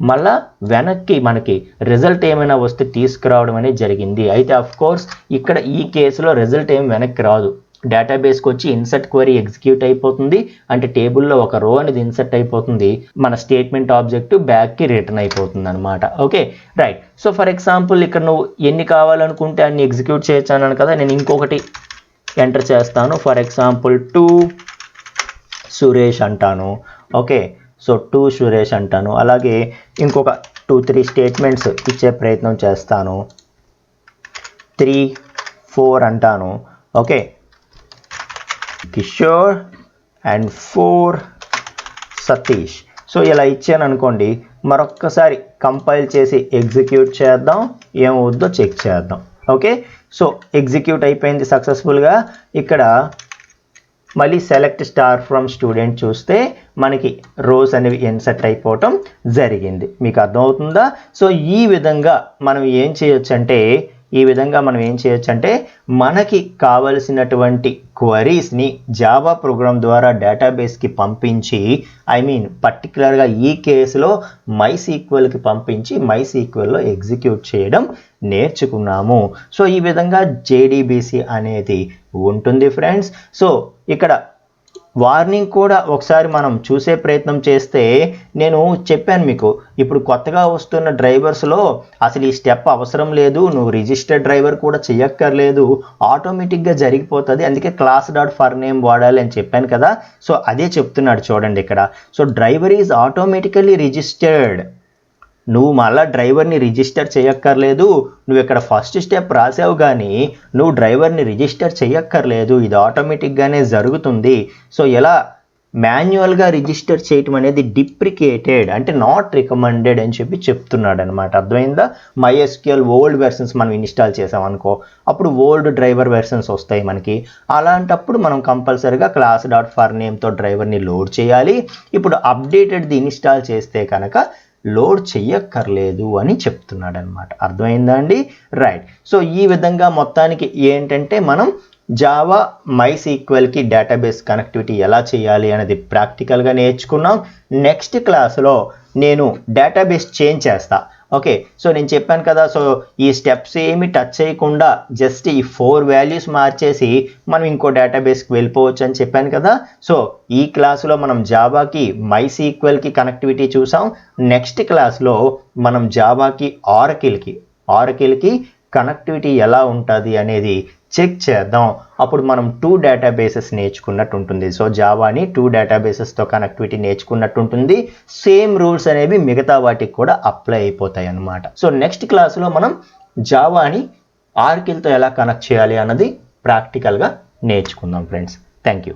మళ్ళా వెనక్కి మనకి రిజల్ట్ ఏమైనా వస్తే తీసుకురావడం అనేది జరిగింది. అయితే అఫ్ కోర్స్ ఇక్కడ ఈ కేసులో రిజల్ట్ ఏం వెనక్కి రాదు, డేటాబేస్కి వచ్చి ఇన్సర్ట్ క్వరీ ఎగ్జిక్యూట్ అయిపోతుంది, అంటే టేబుల్లో ఒక రో అనేది ఇన్సర్ట్ అయిపోతుంది, మన స్టేట్మెంట్ ఆబ్జెక్ట్ బ్యాక్కి రిటర్న్ అయిపోతుంది అనమాట. Okay right. So for example ఇక్కడ నువ్వు ఎన్ని కావాలనుకుంటే అన్ని ఎగ్జిక్యూట్ చేయొచ్చు అన్నాను కదా, నేను ఇంకొకటి ఎంటర్ చేస్తాను. ఫర్ ఎగ్జాంపుల్ 2 సురేష్ అంటాను. ఓకే, సో 2 సురేష్ అంటాను. అలాగే ఇంకొక 2-3 స్టేట్మెంట్స్ ఇచ్చే ప్రయత్నం చేస్తాను. 3 4 అంటాను. Okay, Kishore and 4 Satish. So ఇలా ఇచ్చాను అనుకోండి, మరొక్కసారి కంపైల్ చేసి ఎగ్జిక్యూట్ చేద్దాం, ఏమవుద్దో చెక్ చేద్దాం. ఓకే, సో ఎగ్జిక్యూట్ అయిపోయింది సక్సెస్ఫుల్గా. ఇక్కడ మళ్ళీ సెలెక్ట్ స్టార్ ఫ్రమ్ స్టూడెంట్ చూస్తే మనకి రోస్ అనేవి ఇన్సర్ట్ అయిపోవటం జరిగింది. మీకు అర్థమవుతుందా? సో ఈ విధంగా మనం ఏం చేయొచ్చు అంటే మనకి కావలసినటువంటి క్వరీస్ని జావా ప్రోగ్రామ్ ద్వారా డేటాబేస్కి పంపించి, పర్టికులర్గా ఈ కేసులో MySQLకి పంపించి MySQLలో ఎగ్జిక్యూట్ చేయడం నేర్చుకున్నాము. సో ఈ విధంగా జేడీబీసీ అనేది ఉంటుంది ఫ్రెండ్స్. సో ఇక్కడ వార్నింగ్ కూడా ఒకసారి మనం చూసే ప్రయత్నం చేస్తే, నేను చెప్పాను మీకు ఇప్పుడు కొత్తగా వస్తున్న డ్రైవర్స్లో అసలు ఈ స్టెప్ అవసరం లేదు, నువ్వు రిజిస్టర్డ్ డ్రైవర్ కూడా చెయ్యక్కర్లేదు, ఆటోమేటిక్గా జరిగిపోతుంది, అందుకే class.forName వాడాలి అని చెప్పాను కదా. సో అదే చెప్తున్నాడు చూడండి ఇక్కడ. So driver is automatically registered, నువ్వు మళ్ళీ డ్రైవర్ని రిజిస్టర్ చేయక్కర్లేదు, నువ్వు ఇక్కడ ఫస్ట్ స్టెప్ రాసావు కానీ నువ్వు డ్రైవర్ని రిజిస్టర్ చేయక్కర్లేదు, ఇది ఆటోమేటిక్గానే జరుగుతుంది. సో ఎలా మాన్యువల్గా రిజిస్టర్ చేయటం అనేది డిప్రికేటెడ్, అంటే నాట్ రికమెండెడ్ అని చెప్తున్నాడు అనమాట. అర్థమైందా? MySQL ఓల్డ్ వెర్షన్స్ మనం ఇన్స్టాల్ చేసామనుకో, అప్పుడు ఓల్డ్ డ్రైవర్ వెర్షన్స్ వస్తాయి మనకి. అలాంటప్పుడు మనం కంపల్సరీగా class.forNameతో డ్రైవర్ని లోడ్ చేయాలి. ఇప్పుడు అప్డేటెడ్ది ఇన్స్టాల్ చేస్తే కనుక లోడ్ చెయ్యక్కర్లేదు అని చెప్తున్నాడు అనమాట. అర్థమైందా అండి? రైట్. సో ఈ విధంగా మొత్తానికి ఏంటంటే మనం జావా MySQLకి డేటాబేస్ కనెక్టివిటీ ఎలా చేయాలి అనేది ప్రాక్టికల్గా నేర్చుకున్నాం. నెక్స్ట్ క్లాస్లో నేను డేటాబేస్ చేంజ్ చేస్తా. ఓకే, సో నేను చెప్పాను కదా, సో ఈ స్టెప్స్ ఏమి టచ్ చేయకుండా జస్ట్ ఈ 4 వాల్యూస్ మార్చేసి మనం ఇంకో డేటాబేస్కి వెళ్ళిపోవచ్చు అని చెప్పాను కదా. సో ఈ క్లాసులో మనం జావాకి MySQLకి కనెక్టివిటీ చూసాం. నెక్స్ట్ క్లాస్లో మనం జావాకి ఆరకిల్కి కనెక్టివిటీ ఎలా ఉంటుంది అనేది చెక్ చేద్దాం. అప్పుడు మనం 2 డేటాబేసెస్ నేర్చుకున్నట్టు ఉంటుంది. సో జావాని 2 డేటాబేసెస్తో కనెక్టివిటీ నేర్చుకున్నట్టు ఉంటుంది. సేమ్ రూల్స్ అనేవి మిగతా వాటికి కూడా అప్లై అయిపోతాయి అన్నమాట. సో నెక్స్ట్ క్లాస్లో మనం జావాని ఆర్కిల్తో ఎలా కనెక్ట్ చేయాలి అన్నది ప్రాక్టికల్గా నేర్చుకుందాం ఫ్రెండ్స్. Thank you.